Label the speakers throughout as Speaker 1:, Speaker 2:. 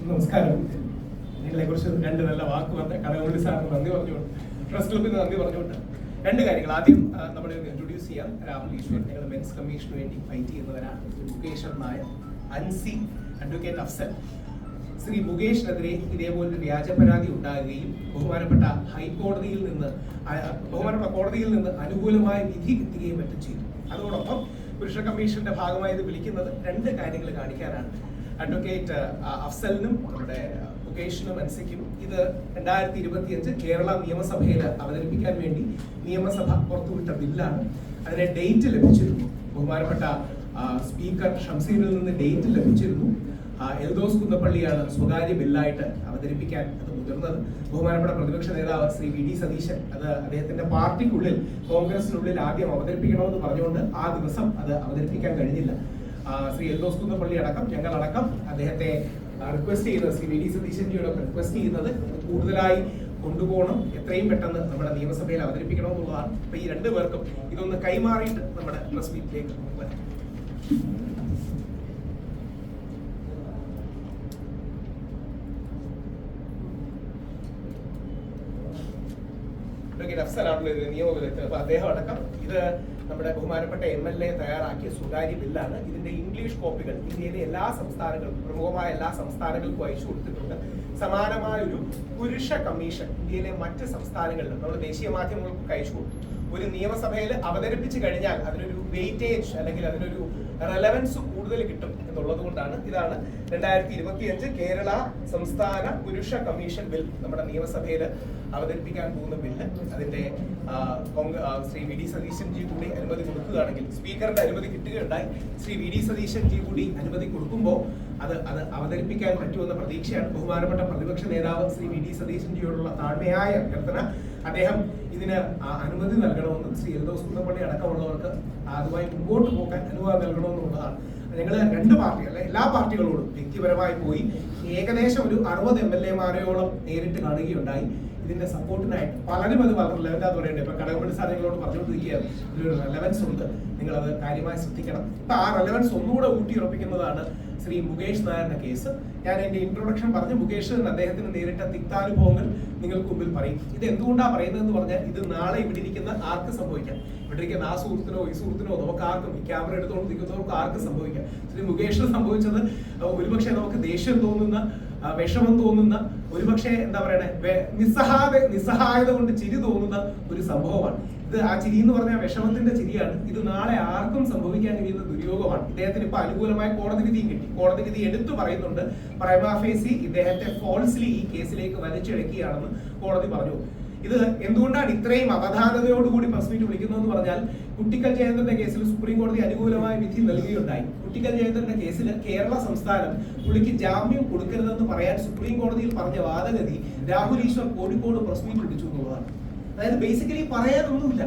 Speaker 1: നമസ്കാരം. നിങ്ങളെ കുറിച്ച് രണ്ട് നല്ല വാക്ക് പറഞ്ഞ കടകംപള്ളി സാറിന് നന്ദി പറഞ്ഞുകൊണ്ട്, പ്രസ് ക്ലബിന് നന്ദി പറഞ്ഞുകൊണ്ട് രണ്ട് കാര്യങ്ങൾ. ആദ്യം നമ്മൾ ഇൻട്രൊഡ്യൂസ് ചെയ്യാം. രാഹുൽ ഈശ്വർ, ഞങ്ങൾ മെൻസ് കമ്മീഷന് വേണ്ടി ഫൈറ്റ് ചെയ്യുന്നവരാണ്. മുകേഷ് നായർ, അൻസി, അഡ്വക്കേറ്റ് അഫ്സൽ. ശ്രീ മുകേഷിനെതിരെ ഇതേപോലൊരു വ്യാജ പരാതി ഉണ്ടാകുകയും ബഹുമാനപ്പെട്ട കോടതിയിൽ നിന്ന് അനുകൂലമായ വിധി കിട്ടുകയും മറ്റും ചെയ്തു. അതോടൊപ്പം പുരുഷ കമ്മീഷന്റെ ഭാഗമായി ഇത് വിളിക്കുന്നത് രണ്ട് കാര്യങ്ങൾ കാണിക്കാനാണ്. അഡ്വക്കേറ്റ് അഫ്സലിനും നമ്മുടെ മുകേഷിനും അൻസിക്കും ഇത് 2025 കേരള നിയമസഭയിൽ അവതരിപ്പിക്കാൻ വേണ്ടി നിയമസഭ പുറത്തുവിട്ട ബില്ലാണ്. അതിന് ഡേറ്റ് ലഭിച്ചിരുന്നു. ബഹുമാനപ്പെട്ട സ്പീക്കർ ഷംസീറിൽ നിന്ന് ഡേറ്റ് ലഭിച്ചിരുന്നു. എൽദോസ് കുന്നപ്പള്ളിയാണ് സ്വകാര്യ ബില്ലായിട്ട് അവതരിപ്പിക്കാൻ അത് മുതിർന്നത്. ബഹുമാനപ്പെട്ട പ്രതിപക്ഷ നേതാവ് ശ്രീ വി ഡി സതീശൻ അത് അദ്ദേഹത്തിന്റെ പാർട്ടിക്കുള്ളിൽ, കോൺഗ്രസിനുള്ളിൽ ആദ്യം അവതരിപ്പിക്കണമെന്ന് പറഞ്ഞുകൊണ്ട് ആ ദിവസം അത് അവതരിപ്പിക്കാൻ കഴിഞ്ഞില്ല. ശ്രീ എൽദോസ് കുന്നപ്പള്ളി അടക്കം ഞങ്ങളടക്കം അദ്ദേഹത്തെ റിക്വസ്റ്റ് ചെയ്യുന്നത്, ശ്രീ വി ഡി സതീശൻജിയോട് റിക്വസ്റ്റ് ചെയ്യുന്നത് കൂടുതലായി കൊണ്ടുപോകണം, എത്രയും പെട്ടെന്ന് നമ്മുടെ നിയമസഭയിൽ അവതരിപ്പിക്കണം എന്നുള്ളതാണ്. അപ്പൊ ഈ രണ്ടു പേർക്കും ഇതൊന്ന് കൈമാറിയിട്ട് നമ്മുടെ പ്രസ് മീറ്റിലേക്ക് വരാം. അഫ്സലാണല്ലോ ഇത് നിയമവിദഗ്ധൻ. അപ്പൊ അദ്ദേഹം അടക്കം ഇത് നമ്മുടെ ബഹുമാനപ്പെട്ട MLA തയ്യാറാക്കിയ സ്വകാര്യ ബില്ലാണ്. ഇതിന്റെ ഇംഗ്ലീഷ് കോപ്പികൾ ഇന്ത്യയിലെ എല്ലാ സംസ്ഥാനങ്ങൾക്കും, പ്രമുഖമായ എല്ലാ സംസ്ഥാനങ്ങൾക്കും അയച്ചു കൊടുത്തിട്ടുണ്ട്. സമാനമായ ഒരു പുരുഷ കമ്മീഷൻ ഇന്ത്യയിലെ മറ്റ് സംസ്ഥാനങ്ങളിലും നമ്മുടെ ദേശീയ മാധ്യമങ്ങൾക്ക് അയച്ചു കൊടുത്തു. ഒരു നിയമസഭയിൽ അവതരിപ്പിച്ചു കഴിഞ്ഞാൽ അതിനൊരു വെയിറ്റേജ് അല്ലെങ്കിൽ അതിനൊരു റെലവൻസ് കൂടുതൽ കിട്ടും എന്നുള്ളത് കൊണ്ടാണ് ഇതാണ് 2025 കേരള സംസ്ഥാന പുരുഷ കമ്മീഷൻ ബിൽ നമ്മുടെ നിയമസഭയിൽ അവതരിപ്പിക്കാൻ പോകുന്ന ബില്ല്. അതിന്റെ ശ്രീ വി ഡി സതീശൻജി കൂടി അനുമതി കൊടുക്കുകയാണെങ്കിൽ, സ്പീക്കറുടെ അനുമതി കിട്ടുകയുണ്ടായി. ശ്രീ വി ഡി സതീശൻജി കൂടി അനുമതി കൊടുക്കുമ്പോൾ അത് അവതരിപ്പിക്കാൻ പറ്റുമെന്ന പ്രതീക്ഷയാണ്. ബഹുമാനപ്പെട്ട പ്രതിപക്ഷ നേതാവ് ശ്രീ വി ഡി സതീശൻജിയോടുള്ള താഴ്മയായ അഭ്യർത്ഥന, അദ്ദേഹം ഇതിന് അനുമതി നൽകണമെന്നും ശ്രീ എൽദോസ് കുന്നപ്പള്ളി അടക്കമുള്ളവർക്ക് അതുമായി മുമ്പോട്ട് പോകാൻ അനുവാദം നൽകണമെന്നുള്ളതാണ്. ഞങ്ങൾ രണ്ട് പാർട്ടി അല്ലെ എല്ലാ പാർട്ടികളോടും വ്യക്തിപരമായി പോയി ഏകദേശം ഒരു 60 MLA-മാരെയോളം നേരിട്ട് കാണുകയുണ്ടായി. ഇതിന്റെ സപ്പോർട്ടിനായിട്ട് പലരും അത് വളരെ റെലവൻ്റാന്ന് പറയണ്ടേ. ഇപ്പൊ കടകംപള്ളി സാർ നിങ്ങളോട് പറഞ്ഞുകൊണ്ടിരിക്കുകയാണ് ഇതിലൊരു റെലവൻസ് ഉണ്ട്, നിങ്ങൾ അത് കാര്യമായി ശ്രദ്ധിക്കണം. ഇപ്പൊ ആ റെലവൻസ് ഒന്നുകൂടെ ഊട്ടിയുറപ്പിക്കുന്നതാണ് ശ്രീ മുകേഷ് നായരുടെ കേസ്. ഞാൻ എന്റെ ഇൻട്രൊഡക്ഷൻ പറഞ്ഞ് മുകേഷ് അദ്ദേഹത്തിന് നേരിട്ട തിക്താനുഭവങ്ങൾ നിങ്ങൾക്ക് മുമ്പിൽ പറയും. ഇത് എന്തുകൊണ്ടാണ് പറയുന്നതെന്ന് പറഞ്ഞാൽ ഇത് നാളെ ഇവിടെ ഇരിക്കുന്ന ആർക്ക് സംഭവിക്കാം. ഇവിടെ ഇരിക്കുന്ന ആ സുഹൃത്തിനോ ഈ സുഹൃത്തിനോ നമുക്ക് ആർക്കും, ഈ ക്യാമറ എടുത്തുകൊണ്ട് നിൽക്കുന്നവർക്ക് ആർക്കും സംഭവിക്കാം. ശ്രീ മുകേഷിന് സംഭവിച്ചത് ഒരുപക്ഷെ നമുക്ക് ദേഷ്യം തോന്നുന്ന, വിഷമം തോന്നുന്ന, ഒരുപക്ഷെ എന്താ പറയണേ, നിസ്സഹായത കൊണ്ട് ചിരി തോന്നുന്ന ഒരു സംഭവമാണ്. ഇത് ആ ചിരി എന്ന് പറഞ്ഞാൽ വിഷമത്തിന്റെ ചിരിയാണ്. ഇത് നാളെ ആർക്കും സംഭവിക്കാൻ കഴിയുന്ന ദുര്യോഗമാണ്. ഇദ്ദേഹത്തിന് ഇപ്പൊ അനുകൂലമായ കോടതി വിധിയും കിട്ടി. കോടതി വിധി എടുത്തു പറയുന്നുണ്ട്, പ്രൈമാ ഫേസി ഇദ്ദേഹത്തെ ഫോൾസ്ലി ഈ കേസിലേക്ക് വലിച്ചിഴക്കുകയാണെന്ന് കോടതി പറഞ്ഞു. ഇത് എന്തുകൊണ്ടാണ് ഇത്രയും അവധാനതയോടുകൂടി പ്രസ് മീറ്റ് വിളിക്കുന്നതെന്ന് പറഞ്ഞാൽ, കുട്ടിക്കൽ ജയന്തന്റെ കേസിൽ സുപ്രീം കോടതി അനുകൂലമായ വിധി നൽകുകയുണ്ടായി. കുട്ടിക്കൽ ജയന്തന്റെ കേസിൽ കേരള സംസ്ഥാനം പുള്ളിക്ക് ജാമ്യം കൊടുക്കരുതെന്ന് പറയാൻ സുപ്രീം കോടതിയിൽ പറഞ്ഞ വാദഗതി രാഹുൽ ഈശ്വർ കോഴിക്കോട് പ്രസ് മീറ്റ് വിളിച്ചു എന്നുള്ളതാണ്. അതായത് ബേസിക്കലി പറയാനൊന്നുമില്ല.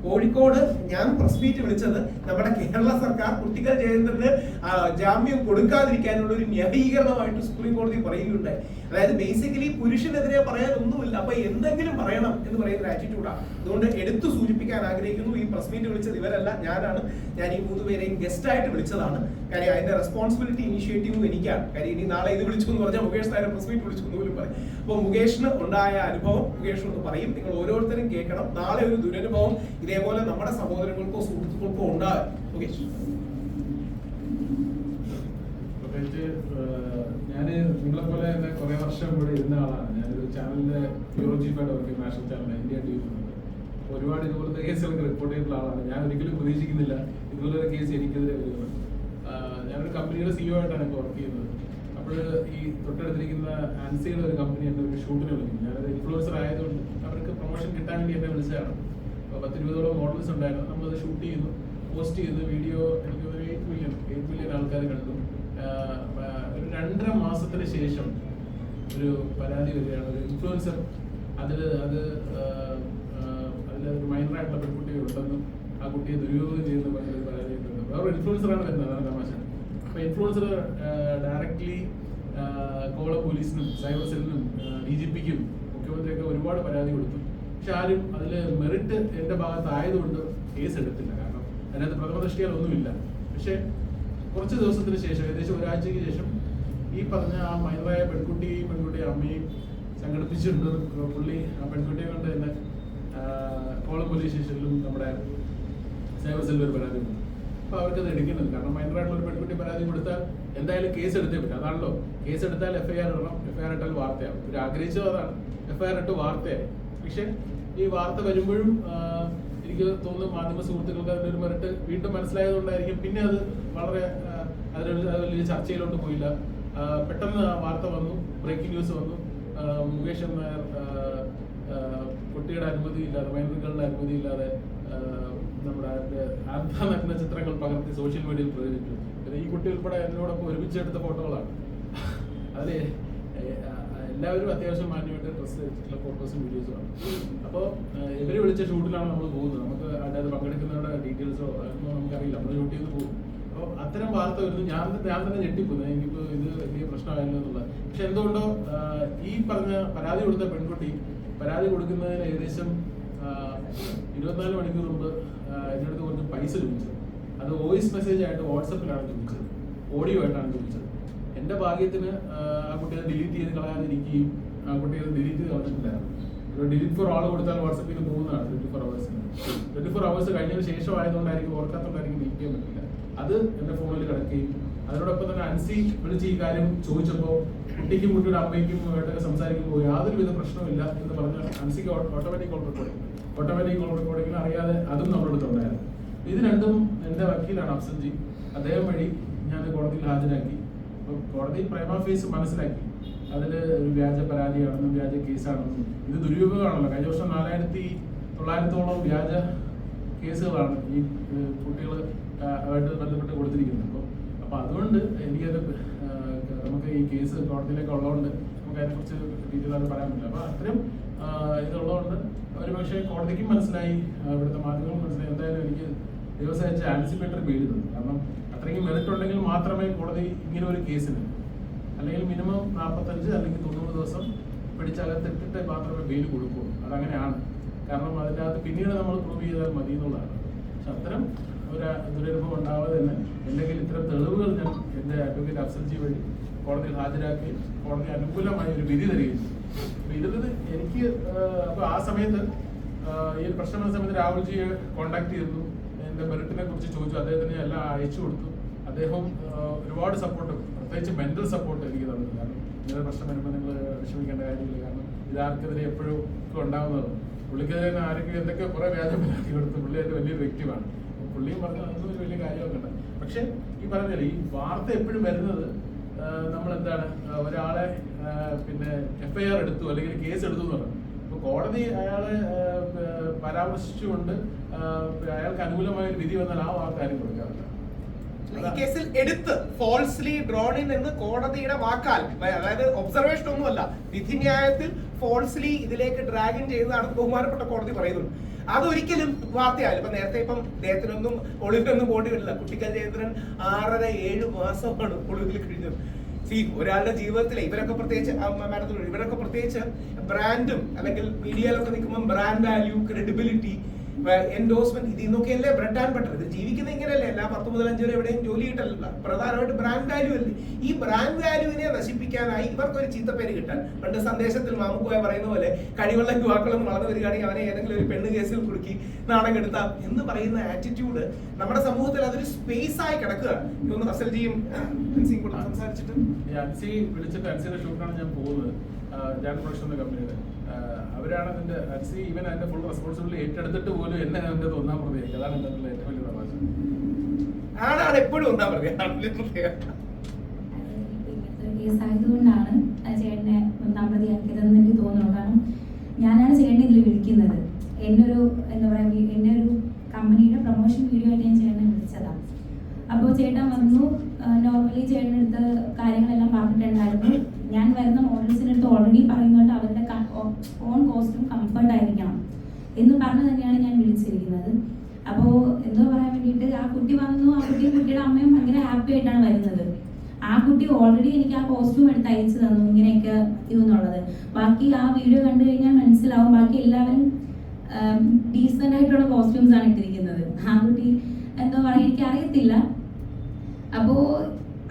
Speaker 1: കോഴിക്കോട് ഞാൻ പ്രസ് മീറ്റ് വിളിച്ചത് നമ്മുടെ കേരള സർക്കാർ കുട്ടിക്കൽ ജയന്തന് ജാമ്യം കൊടുക്കാതിരിക്കാനുള്ള ഒരു ന്യായീകരണമായിട്ട് സുപ്രീം കോടതി പറയുകയുണ്ടായി. അതായത് ബേസിക്കലി പുരുഷനെതിരെ പറയാൻ ഒന്നുമില്ല, അപ്പൊ എന്തെങ്കിലും പറയണം എന്ന് പറയുന്ന ഒരു ആറ്റിറ്റ്യൂഡാണ്. അതുകൊണ്ട് എടുത്തു സൂചിപ്പിക്കാൻ ആഗ്രഹിക്കുന്നു, ഈ പ്രസ് മീറ്റ് വിളിച്ചത് ഇവരല്ല, ഞാനാണ്. ഞാൻ ഈ 3 പേരെയും ഗസ്റ്റ് ആയിട്ട് വിളിച്ചതാണ്. കാര്യം അതിന്റെ റെസ്പോൺസിബിലിറ്റി ഇനിഷ്യേറ്റീവും എനിക്കാണ്. കാര്യം ഇനി നാളെ ഇത് വിളിച്ചു എന്ന് പറഞ്ഞാൽ മുകേഷ് നായരെ പ്രസ് മീറ്റ് വിളിച്ചു എന്ന് പോലും പറയും. അപ്പോൾ മുകേഷിന് ഉണ്ടായ അനുഭവം മുകേഷ് ഒന്ന് പറയും, നിങ്ങൾ ഓരോരുത്തരും കേൾക്കണം. നാളെ ഒരു ദുരനുഭവം ഇതേപോലെ നമ്മുടെ സഹോദരങ്ങൾക്കോ സുഹൃത്തുക്കൾക്കോ ഉണ്ടാകും. മുകേഷ്,
Speaker 2: ഞാന് നിങ്ങളെ പോലെ തന്നെ കുറെ വർഷം ഇവിടെ ഇരുന്ന ആളാണ്. ഞാനൊരു ചാനലിന്റെ ബ്യൂറോ ചീഫായിട്ട് വർക്ക് ചെയ്യുന്ന നാഷണൽ ചാനൽ ഇന്ത്യ TV. ഒരുപാട് ഇതുപോലത്തെ കേസുകളൊക്കെ റിപ്പോർട്ട് ചെയ്തിട്ടുള്ള ആളാണ്. ഞാൻ ഒരിക്കലും പ്രതീക്ഷിക്കുന്നില്ല ഇതുപോലൊരു കേസ് എനിക്കെതിരെ വരുന്നത്. ഞാനൊരു കമ്പനിയുടെ CEO ആയിട്ടാണ് ഇപ്പോൾ വർക്ക് ചെയ്യുന്നത്. അപ്പോൾ ഈ തൊട്ടടുത്തിരിക്കുന്ന ആൻസിയുടെ ഒരു കമ്പനി എന്നെ ഒരു ഷൂട്ടിന് വിളിക്കും. ഞാനത് ഇൻഫ്ലുവൻസർ ആയതുകൊണ്ട് അവർക്ക് പ്രൊമോഷൻ കിട്ടാൻ വേണ്ടി എന്നെ വിളിച്ചതാണ്. അപ്പോൾ 10-20ഓളം മോഡൽസ് ഉണ്ടായിരുന്നു. നമ്മളത് ഷൂട്ട് ചെയ്യുന്നു, പോസ്റ്റ് ചെയ്തു. വീഡിയോ എനിക്ക് ഒരു 8 മില്യൺ ആൾക്കാർ കണ്ടു. ഒരു 2.5 മാസത്തിന് ശേഷം ഒരു പരാതി വരികയാണ്. ഒരു ഇൻഫ്ലുവൻസർ അതിലൊരു മൈനറായിട്ടുള്ള പെൺകുട്ടി ഉണ്ടെന്നും ആ കുട്ടിയെ ദുരുപയോഗം ചെയ്യുന്ന പറഞ്ഞൊരു പരാതി ഉണ്ട്. വേറൊരു ഇൻഫ്ലുവൻസറാണ് വരുന്നത്, അതാണ് തമാശ. അപ്പോൾ ഇൻഫ്ലുവൻസർ ഡയറക്ട്ലി കോവളം പോലീസിനും സൈബർ സെല്ലിനും DGPക്കും മുഖ്യമന്ത്രിയൊക്കെ ഒരുപാട് പരാതി കൊടുത്തു. പക്ഷെ ആരും അതിൽ മെറിറ്റ് എൻ്റെ ഭാഗത്തായതുകൊണ്ട് കേസ് എടുത്തില്ല. കാരണം അതിനകത്ത് പ്രഥമ ദൃഷ്ടിയാൽ ഒന്നുമില്ല. പക്ഷെ കുറച്ച് ദിവസത്തിന് ശേഷം, ഏകദേശം ഒരാഴ്ചയ്ക്ക് ശേഷം ഈ പറഞ്ഞ ആ മൈനറായ പെൺകുട്ടിയും അമ്മയും സംഘടിപ്പിച്ചിട്ടുണ്ട്. പുള്ളി ആ പെൺകുട്ടിയെ കൊണ്ട് തന്നെ കോളം പോലീസ് സ്റ്റേഷനിലും നമ്മുടെ സൈബർ സെല്ലിൽ ഒരു പരാതി ഉണ്ട്. അപ്പോൾ അവർക്കത് എടുക്കേണ്ടത്, കാരണം മൈനറായിട്ടുള്ള ഒരു പെൺകുട്ടി പരാതി കൊടുത്താൽ എന്തായാലും കേസ് എടുത്തേ പറ്റും. അതാണല്ലോ, കേസ് എടുത്താൽ FIR ഇടണം, FIR ഇട്ടാൽ വാർത്തയാവും. ഇവർ ആഗ്രഹിച്ചത് അതാണ്, FIR ഇട്ട് വാർത്തയായി. പക്ഷെ ഈ വാർത്ത വരുമ്പോഴും എനിക്ക് തോന്നുന്നു മാധ്യമ സുഹൃത്തുക്കൾക്ക് അതിൻ്റെ ഒരു മെറിറ്റ് വീണ്ടും മനസ്സിലായതുകൊണ്ടായിരിക്കും പിന്നെ അത് വളരെ അതിനൊരു വലിയ ചർച്ചയിലോട്ട് പോയില്ല. പെട്ടെന്ന് വാർത്ത വന്നു, ബ്രേക്കിംഗ് ന്യൂസ് വന്നു. മുകേഷ് നായർ കുട്ടിയുടെ അനുമതിയില്ലാതെ, മൈനറുകളുടെ അനുമതിയില്ലാതെ നമ്മുടെ നഗ്ന ചിത്രങ്ങൾ പകർത്തി സോഷ്യൽ മീഡിയയിൽ പ്രചരിപ്പിച്ചു. പിന്നെ ഈ കുട്ടി ഉൾപ്പെടെ എന്നോടൊപ്പം ഒരുമിച്ചെടുത്ത ഫോട്ടോകളാണ്. അതിൽ എല്ലാവരും അത്യാവശ്യം മാന്യമായിട്ട് ഡ്രസ്സ് വെച്ചിട്ടുള്ള ഫോട്ടോസും വീഡിയോസും ആണ്. അപ്പോൾ ഇവർ വിളിച്ച ഷൂട്ടിലാണ് നമ്മൾ പോകുന്നത്. നമുക്ക് അതിനകത്ത് പങ്കെടുക്കുന്നവരുടെ ഡീറ്റെയിൽസോ അതൊന്നും നമുക്കറിയില്ല, നമ്മൾ ഷൂട്ട് ചെയ്ത് പോകും. അപ്പോൾ അത്തരം വാർത്ത വരുന്നു, ഞാൻ തന്നെ ഞെട്ടിപ്പോകുന്നത്, എനിക്കിപ്പോൾ ഇത് വലിയ പ്രശ്നമായല്ലോ എന്നുള്ളത്. പക്ഷെ എന്തുകൊണ്ടോ ഈ പറഞ്ഞ പരാതി കൊടുത്ത പെൺകുട്ടി പരാതി കൊടുക്കുന്നതിന് ഏകദേശം 24 മണിക്കൂർ മുമ്പ് എൻ്റെ അടുത്ത് കുറച്ച് പൈസ ചോദിച്ചത്. അത് വോയിസ് മെസ്സേജ് ആയിട്ട് വാട്സപ്പിലാണ് ചോദിച്ചത്, ഓഡിയോ ആയിട്ടാണ് ചോദിച്ചത്. എൻ്റെ ഭാഗ്യത്തിന് ആ കുട്ടിയെ ഡിലീറ്റ് ചെയ്ത് കളയാതിരിക്കുകയും ആ കുട്ടിയെ ഡിലീറ്റ് ചെയ്ത് കളഞ്ഞിട്ടില്ലായിരുന്നു. ഒരു ഡിലീറ്റ് ഫോർ ആൾ കൊടുത്താൽ വാട്സപ്പിൽ പോകുന്നതാണ് 24 hours. 24 hours കഴിഞ്ഞതിന് ശേഷം ആയതുകൊണ്ടായിരിക്കും, ഓർക്കാത്തതുകൊണ്ടായിരിക്കും ഡിലീറ്റ് ചെയ്യാൻ പറ്റില്ല. അത് എൻ്റെ ഫോണിൽ കിടക്കുകയും അതിനോടൊപ്പം തന്നെ അൻസി വിളിച്ച് ഈ കാര്യം ചോദിച്ചപ്പോൾ കുട്ടിക്കും കുട്ടിയുടെ അമ്മയ്ക്കും ആയിട്ടൊക്കെ സംസാരിക്കുമ്പോൾ യാതൊരുവിധ പ്രശ്നമില്ല എന്ന് പറഞ്ഞാൽ അൻസിക്ക് ഓട്ടോമാറ്റിക് കോൾ റെക്കോർഡിങ്ങിന് അറിയാതെ അതും നമ്മുടെ അടുത്തുണ്ടായിരുന്നു. ഇത് രണ്ടും എൻ്റെ വക്കീലാണ് അഫ്സൽജി, അദ്ദേഹം വഴി ഞാൻ കോടതിയിൽ ഹാജരാക്കി. അപ്പോൾ കോടതി പ്രൈമ ഫേസ് മനസ്സിലാക്കി അതിൽ ഒരു വ്യാജ പരാതിയാണെന്നും വ്യാജ കേസാണെന്നും ഇത് ദുരുപയോഗമാണല്ലോ. കഴിഞ്ഞ വർഷം 4900-ഓളം വ്യാജ കേസുകളാണ് ഈ കുട്ടികൾ ആയിട്ട് ബന്ധപ്പെട്ട് കൊടുത്തിരിക്കുന്നത്. അപ്പോൾ അതുകൊണ്ട് എനിക്കത് നമുക്ക് ഈ കേസ് കോടതിയിലേക്ക് ഉള്ളതുകൊണ്ട് നമുക്ക് അതിനെക്കുറിച്ച് ഡീറ്റെയിൽ ആയിട്ട് പറയാൻ പറ്റില്ല. അപ്പോൾ അത്രയും ഇതുള്ളതുകൊണ്ട് ഒരു പക്ഷേ കോടതിക്കും മനസ്സിലായി, ഇവിടുത്തെ മാധ്യമങ്ങളും മനസ്സിലായി. എന്തായാലും എനിക്ക് ദിവസം അയച്ച ആൻസിപ്പേറ്ററി ബെയിൽ തന്നു. കാരണം അത്രയും മെറിറ്റ് ഉണ്ടെങ്കിൽ മാത്രമേ കോടതി ഇങ്ങനെ ഒരു കേസിന്, അല്ലെങ്കിൽ മിനിമം 45 അല്ലെങ്കിൽ 90 ദിവസം പിടിച്ചകത്തിട്ടിട്ട് മാത്രമേ ബെയിൽ കൊടുക്കൂ. അതങ്ങനെയാണ്, കാരണം അതിൻ്റെ അകത്ത് പിന്നീട് നമ്മൾ പ്രൂവ് ചെയ്താൽ മതി എന്നുള്ളതാണ്. പക്ഷെ അത്തരം ഒരു ദുരനുഭവം ഉണ്ടാവാതെ തന്നെ അല്ലെങ്കിൽ ഇത്തരം തെളിവുകൾ ഞാൻ എൻ്റെ അഡ്വക്കേറ്റ് അഫ്സൽജി വഴി കോടതിയിൽ ഹാജരാക്കി കോടതി അനുകൂലമായി ഒരു വിധി തരികയും ചെയ്തു. അപ്പോൾ ഇതിൽ എനിക്ക് അപ്പോൾ ആ സമയത്ത് ഈ ഒരു പ്രശ്നം വന്ന സമയത്ത് രാഹുൽജിയെ കോൺടാക്ട് ചെയ്തു, എൻ്റെ മെറിറ്റിനെ കുറിച്ച് ചോദിച്ചു, അദ്ദേഹത്തിന് എല്ലാം അയച്ചു കൊടുത്തു. അദ്ദേഹം ഒരുപാട് സപ്പോർട്ട്, പ്രത്യേകിച്ച് മെന്റൽ സപ്പോർട്ട് എനിക്ക് തന്നു. കാരണം ഇങ്ങനെ പ്രശ്നം വരുമ്പോൾ നിങ്ങൾ വിഷമിക്കേണ്ട കാര്യമില്ല, കാരണം ഇതാർക്കെതിരെ എപ്പോഴും ഉണ്ടാകുന്നതാണ്. പുള്ളിക്കെതിരെ ആരെങ്കിലും എന്തൊക്കെ കുറെ വ്യാജം പരാതി കൊടുത്തു, പുള്ളി അതിൻ്റെ വലിയൊരു വ്യക്തിയാണ്. പുള്ളിയും പറഞ്ഞു അതൊന്നും ഒരു വലിയ കാര്യമൊക്കെ ഉണ്ട്. പക്ഷെ ഈ പറഞ്ഞാൽ ഈ വാർത്ത എപ്പോഴും വരുന്നത് നമ്മളെന്താണ് ഒരാളെ പിന്നെ FIR എടുത്തു അല്ലെങ്കിൽ കേസ് എടുത്തു എന്ന് പറഞ്ഞു. അപ്പോൾ കോടതി അയാളെ പരാമർശിച്ചുകൊണ്ട് അയാൾക്ക് അനുകൂലമായ ഒരു വിധി വന്നാൽ ആ വാർത്ത ആരും കൊടുക്കാറില്ല.
Speaker 1: ഈ കേസിൽ എടുത്ത് ഫോൾസ്ലി ഡ്രോൺ ഇൻ എന്ന് കോടതിയുടെ വാക്കാൽ, അതായത് ഒബ്സർവേഷൻ ഒന്നുമല്ല, വിധിന്യായത്തിൽ ഫോൾസ്ലി ഇതിലേക്ക് ഡ്രാഗിൻ ചെയ്തതാണെന്ന് ബഹുമാനപ്പെട്ട കോടതി പറയുന്നുണ്ട്. അതൊരിക്കലും വാർത്തയായാലും ഇപ്പൊ നേരത്തെ ഇപ്പം അദ്ദേഹത്തിനൊന്നും ഒളിവിലൊന്നും പോണ്ടി വരില്ല. കുട്ടിക്കൽ ജയേന്ദ്രൻ 6.5-7 മാസമാണ് ഒളിവിൽ കഴിഞ്ഞത്. ഒരാളുടെ ജീവിതത്തിലെ ഇവരൊക്കെ പ്രത്യേകിച്ച് ബ്രാൻഡും അല്ലെങ്കിൽ മീഡിയയിലൊക്കെ നിൽക്കുമ്പോൾ ബ്രാൻഡ് വാല്യൂ, ക്രെഡിബിലിറ്റി, എൻഡോഴ്സ്മെന്റ്, ഇതിൽ നിന്നൊക്കെയല്ലേ ബ്രെഡ് ആൻഡ് ബട്ടർ. ഇത് ജീവിക്കുന്നത് ഇങ്ങനെയല്ലേ, എല്ലാ 10 മുതൽ 5 വരെ എവിടെയും ജോലി കിട്ടല്ല. പ്രധാനമായിട്ട് ബ്രാൻഡ് വാല്യൂ അല്ലേ. ഈ ബ്രാൻഡ് വാല്യൂവിനെ നശിപ്പിക്കാനായി ഇവർക്കൊരു ചീത്തപ്പേര് കിട്ടാൻ, പണ്ട് സന്ദേശത്തിൽ മാമുക്കോയ പറയുന്ന പോലെ കഴിവുള്ള യുവാക്കളൊന്നും വളർന്നു വരികയാണെങ്കിൽ അവനെ ഏതെങ്കിലും ഒരു പെണ്ണ് കേസിൽ കുടുക്കി നാണം കെടുത്താം എന്ന് പറയുന്ന ആറ്റിറ്റ്യൂഡ് നമ്മുടെ സമൂഹത്തിൽ അതൊരു സ്പേസ് ആയി കിടക്കുകയാണ്. ഇതൊന്ന് അസൽജിയും സംസാരിച്ചിട്ട്
Speaker 2: അൻസി വിളിച്ചിട്ട് അൻസിയുടെ ഷൂട്ടാണ് ഞാൻ പോകുന്നത്, ജാൻ പ്രൊഡക്ഷൻ എന്ന കമ്പനിയുടെ. അവരാണ് അതിന്റെ അൻസി ഈവൻ അതിന്റെ ഫുൾ റെസ്പോൺസിബിലിറ്റി ഏറ്റെടുത്തിട്ട് പോലും എന്നെ അതിന്റെ ഒന്നാം പ്രതിയാക്കി. അതാണ് എന്റെ ഏറ്റവും വലിയ തമാശ.
Speaker 1: ആണാണ് എപ്പോഴും ഒന്നാം പ്രതിയാണ്.
Speaker 3: കേസായതുകൊണ്ടാണ് ചേട്ടനെ ഒന്നാം പ്രതിയാക്കിയതെന്ന് എനിക്ക് തോന്നുന്നു. കാരണം ഞാനാണ് ചേട്ടനെ ഇതിൽ വിളിക്കുന്നത്. എന്നെ ഒരു കമ്പനിയുടെ പ്രൊമോഷൻ വീഡിയോ ആയിട്ട് ഞാൻ ചേട്ടനെ വിളിച്ചതാണ്. അപ്പോൾ ചേട്ടൻ വന്നു, നോർമലി ചേട്ടനടുത്ത് കാര്യങ്ങളെല്ലാം പറഞ്ഞിട്ടുണ്ടായിരുന്നു. ഞാൻ വരുന്ന മോഡൽസിൻ്റെ അടുത്ത് ഓൾറെഡി പറയുന്നുണ്ട് അവരുടെ ഓൺ കോസ്റ്റും കംഫർട്ട് ആയിരിക്കണം എന്ന് പറഞ്ഞ് തന്നെയാണ് ഞാൻ വിളിച്ചിരിക്കുന്നത്. അപ്പോൾ എന്തോ പറയാൻ വേണ്ടിയിട്ട് ആ കുട്ടി വന്നു, ആ കുട്ടിയുടെ അമ്മയും ഭയങ്കര ഹാപ്പി ആയിട്ടാണ് വരുന്നത്. ആ കുട്ടി ഓൾറെഡി എനിക്ക് ആ കോസ്റ്റ്യൂം എടുത്ത് അയച്ചു തന്നു, ഇങ്ങനെയൊക്കെ എന്നുള്ളത്. ബാക്കി ആ വീഡിയോ കണ്ടു കഴിഞ്ഞാൽ മനസ്സിലാവും, ബാക്കി എല്ലാവരും ഡീസൻ്റ് ആയിട്ടുള്ള കോസ്റ്റ്യൂംസ് ആണ് ഇട്ടിരിക്കുന്നത്. ആ കുട്ടി എന്തോ പറയാൻ എനിക്ക് അറിയത്തില്ല. അപ്പോൾ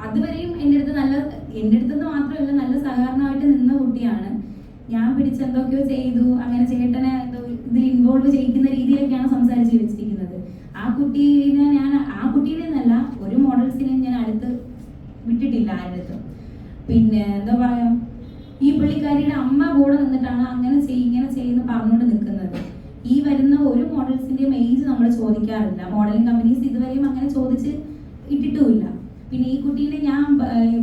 Speaker 3: അതുവരെയും എൻ്റെ അടുത്ത് നല്ല എൻ്റെ അടുത്തുനിന്ന് മാത്രമല്ല നല്ല സഹകരണമായിട്ട് നിന്ന കുട്ടിയാണ്. ഞാൻ പിടിച്ചെന്തൊക്കെയോ ചെയ്തു, അങ്ങനെ ചേട്ടനെ എന്തോ ഇതിൽ ഇൻവോൾവ് ചെയ്യിക്കുന്ന രീതിയിലൊക്കെയാണ് സംസാരിച്ച് വെച്ചിരിക്കുന്നത്. ആ കുട്ടീനെ എന്നല്ല, ഒരു മോഡൽസിനെയും ഞാൻ അടുത്ത് വിട്ടിട്ടില്ല ആരുടെ അടുത്തും. പിന്നെ എന്താ പറയാ, ഈ പുള്ളിക്കാരിയുടെ അമ്മ കൂടെ നിന്നിട്ടാണ് അങ്ങനെ ഇങ്ങനെ ചെയ്യുന്ന പറഞ്ഞുകൊണ്ട് നിൽക്കുന്നത്. ഈ വരുന്ന ഒരു മോഡൽസിന്റെയും ഏജ് നമ്മൾ ചോദിക്കാറില്ല. മോഡലിംഗ് കമ്പനീസ് ഇതുവരെയും അങ്ങനെ ചോദിച്ച് ഇട്ടിട്ടുമില്ല. പിന്നെ ഈ കുട്ടീനെ ഞാൻ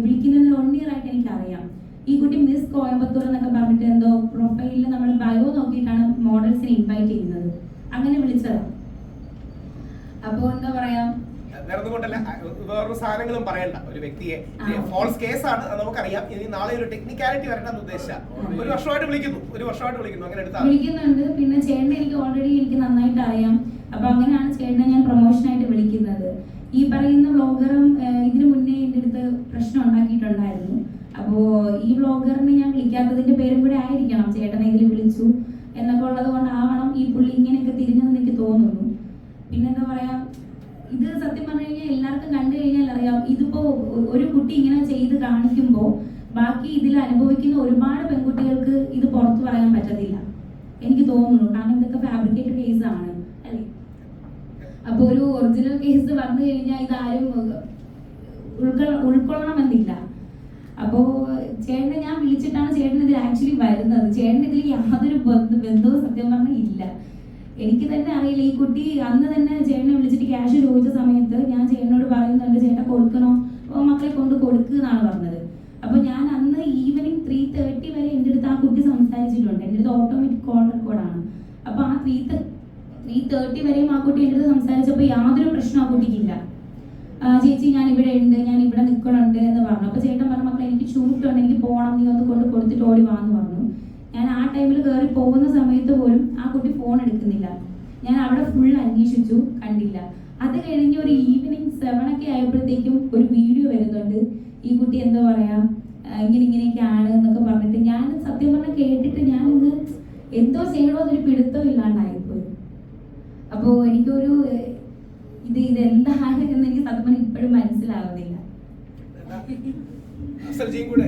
Speaker 3: വിളിക്കുന്നതിന് 1 year ആയിട്ട് എനിക്കറിയാം. ഈ കുട്ടി മിസ് കോയമ്പത്തൂർ എന്നൊക്കെ പറഞ്ഞിട്ട് എന്തോ പ്രൊഫൈലിൽ നമ്മൾ ബയോ നോക്കിയിട്ടാണ് മോഡൽസിനെ ഇൻവൈറ്റ് ചെയ്യുന്നത്. അങ്ങനെ വിളിച്ചതാണ്. അപ്പോൾ എന്താ പറയാ,
Speaker 1: വേറൊന്നുകൊണ്ടല്ല, വേറൊരു സാധനങ്ങളും പറയണ്ട. ഒരു വ്യക്തിയെ ഫോൾസ് കേസാണ് നമുക്കറിയാം. ഇനി നാളെ ഒരു ടെക്നിക്കാലിറ്റി വരണമെന്ന് ഉദ്ദേശിച്ച ഒരു വർഷമായിട്ട് വിളിക്കുന്നു അങ്ങനെ
Speaker 3: വിളിക്കുന്നുണ്ട്. പിന്നെ ചേട്ടനെ എനിക്ക് ഓൾറെഡി നന്നായിട്ട് അറിയാം. അപ്പൊ അങ്ങനെയാണ് ചേട്ടനെ ഞാൻ പ്രൊമോഷനായിട്ട് വിളിക്കുന്നത്. ഈ പറയുന്ന വ്ളോഗറും ഇതിനു മുന്നേ എൻ്റെ അടുത്ത് പ്രശ്നം ഉണ്ടാക്കിയിട്ടുണ്ടായിരുന്നു. അപ്പോ ഈ വ്ളോഗറിനെ ഞാൻ വിളിക്കാത്തതിന്റെ പേരും കൂടെ ആയിരിക്കണം ചേട്ടനെ ഇതിൽ വിളിച്ചു എന്നൊക്കെ ഉള്ളത് കൊണ്ടാവണം ഈ പുള്ളി ഇങ്ങനെയൊക്കെ തിരിഞ്ഞതെന്ന് എനിക്ക് തോന്നുന്നു. പിന്നെന്താ പറയാ, ഇത് സത്യം പറഞ്ഞു കഴിഞ്ഞാൽ എല്ലാവർക്കും കണ്ടു കഴിഞ്ഞാൽ അറിയാം. ഇതിപ്പോ ഒരു കുട്ടി ഇങ്ങനെ ചെയ്ത് കാണിക്കുമ്പോൾ ബാക്കി ഇതിൽ അനുഭവിക്കുന്ന ഒരുപാട് പെൺകുട്ടികൾക്ക് ഇത് പുറത്തു പറയാൻ പറ്റത്തില്ല എനിക്ക് തോന്നുന്നു. കാരണം ഇതൊക്കെ ഫാബ്രിക്കേറ്റഡ് കേസ് ആണ് അല്ലേ. അപ്പൊ ഒരു ഒറിജിനൽ കേസ് വന്നു കഴിഞ്ഞാൽ ഇതാരും ഉൾക്കൊള്ളണമെന്നില്ല. അപ്പോ ചേട്ടനെ ഞാൻ വിളിച്ചിട്ടാണ് ചേട്ടൻ ഇതിൽ ആക്ച്വലി വരുന്നത്. ചേട്ടൻ ഇതിൽ യാതൊരു ബന്ധവും സത്യം പറഞ്ഞാൽ ഇല്ല. എനിക്ക് തന്നെ അറിയില്ല. ഈ കുട്ടി അന്ന് തന്നെ ചേട്ടനെ വിളിച്ചിട്ട് ക്യാഷ് ചോദിച്ച സമയത്ത് ഞാൻ ചേട്ടനോട് പറയുന്നുണ്ട്, ചേട്ടൻ കൊടുക്കണോ, മക്കളെ കൊണ്ട് കൊടുക്കുക എന്നാണ് പറഞ്ഞത്. അപ്പൊ ഞാൻ അന്ന് ഈവനിങ് 3:30 വരെ എൻ്റെ അടുത്ത് ആ കുട്ടി സംസാരിച്ചിട്ടുണ്ട്. എൻ്റെ അടുത്ത് ഓട്ടോമാറ്റിക് കോൾ റെക്കോർഡാണ്. അപ്പൊ ആ 3:30 വരെയും ആ കുട്ടി എൻ്റെ അടുത്ത് സംസാരിച്ചപ്പോൾ യാതൊരു പ്രശ്നം ആ കുട്ടിക്കില്ല. ചേച്ചി ഞാൻ ഇവിടെ ഉണ്ട്, ഞാൻ ഇവിടെ നിൽക്കണുണ്ട് എന്ന് പറഞ്ഞു. അപ്പൊ ചേട്ടൻ പറഞ്ഞു, മക്കളെ എനിക്ക് ഷൂട്ടുണ്ട്, എനിക്ക് പോകണം, നീ ഒന്ന് കൊണ്ട് കൊടുത്തിട്ട് ഓടി വാന്ന് പറഞ്ഞു. ഞാൻ ആ ടൈമിൽ കയറി പോകുന്ന സമയത്ത് പോലും ആ കുട്ടി ഫോൺ എടുക്കുന്നില്ല. ഞാൻ അവിടെ ഫുൾ അന്വേഷിച്ചു, കണ്ടില്ല. അത് കഴിഞ്ഞ് ഒരു ഈവനിങ് 7 ഒക്കെ ആയപ്പോഴത്തേക്കും ഒരു വീഡിയോ വരുന്നുണ്ട്. ഈ കുട്ടി എന്താ പറയാ, ഇങ്ങനെയൊക്കെയാണ് എന്നൊക്കെ പറഞ്ഞിട്ട് ഞാൻ സത്യം പറഞ്ഞാൽ കേട്ടിട്ട് ഞാൻ ഇന്ന് എന്തോ ചെയ്യണോ എന്നൊരു പിടുത്തം ഇല്ലാണ്ടായിപ്പോയി. അപ്പോ എനിക്കൊരു ഇതെന്താണ് എന്ന് എനിക്ക് സത്യം പറഞ്ഞാൽ ഇപ്പോഴും മനസ്സിലാവുന്നില്ല.
Speaker 1: അഫ്സൽജിയും കൂടെ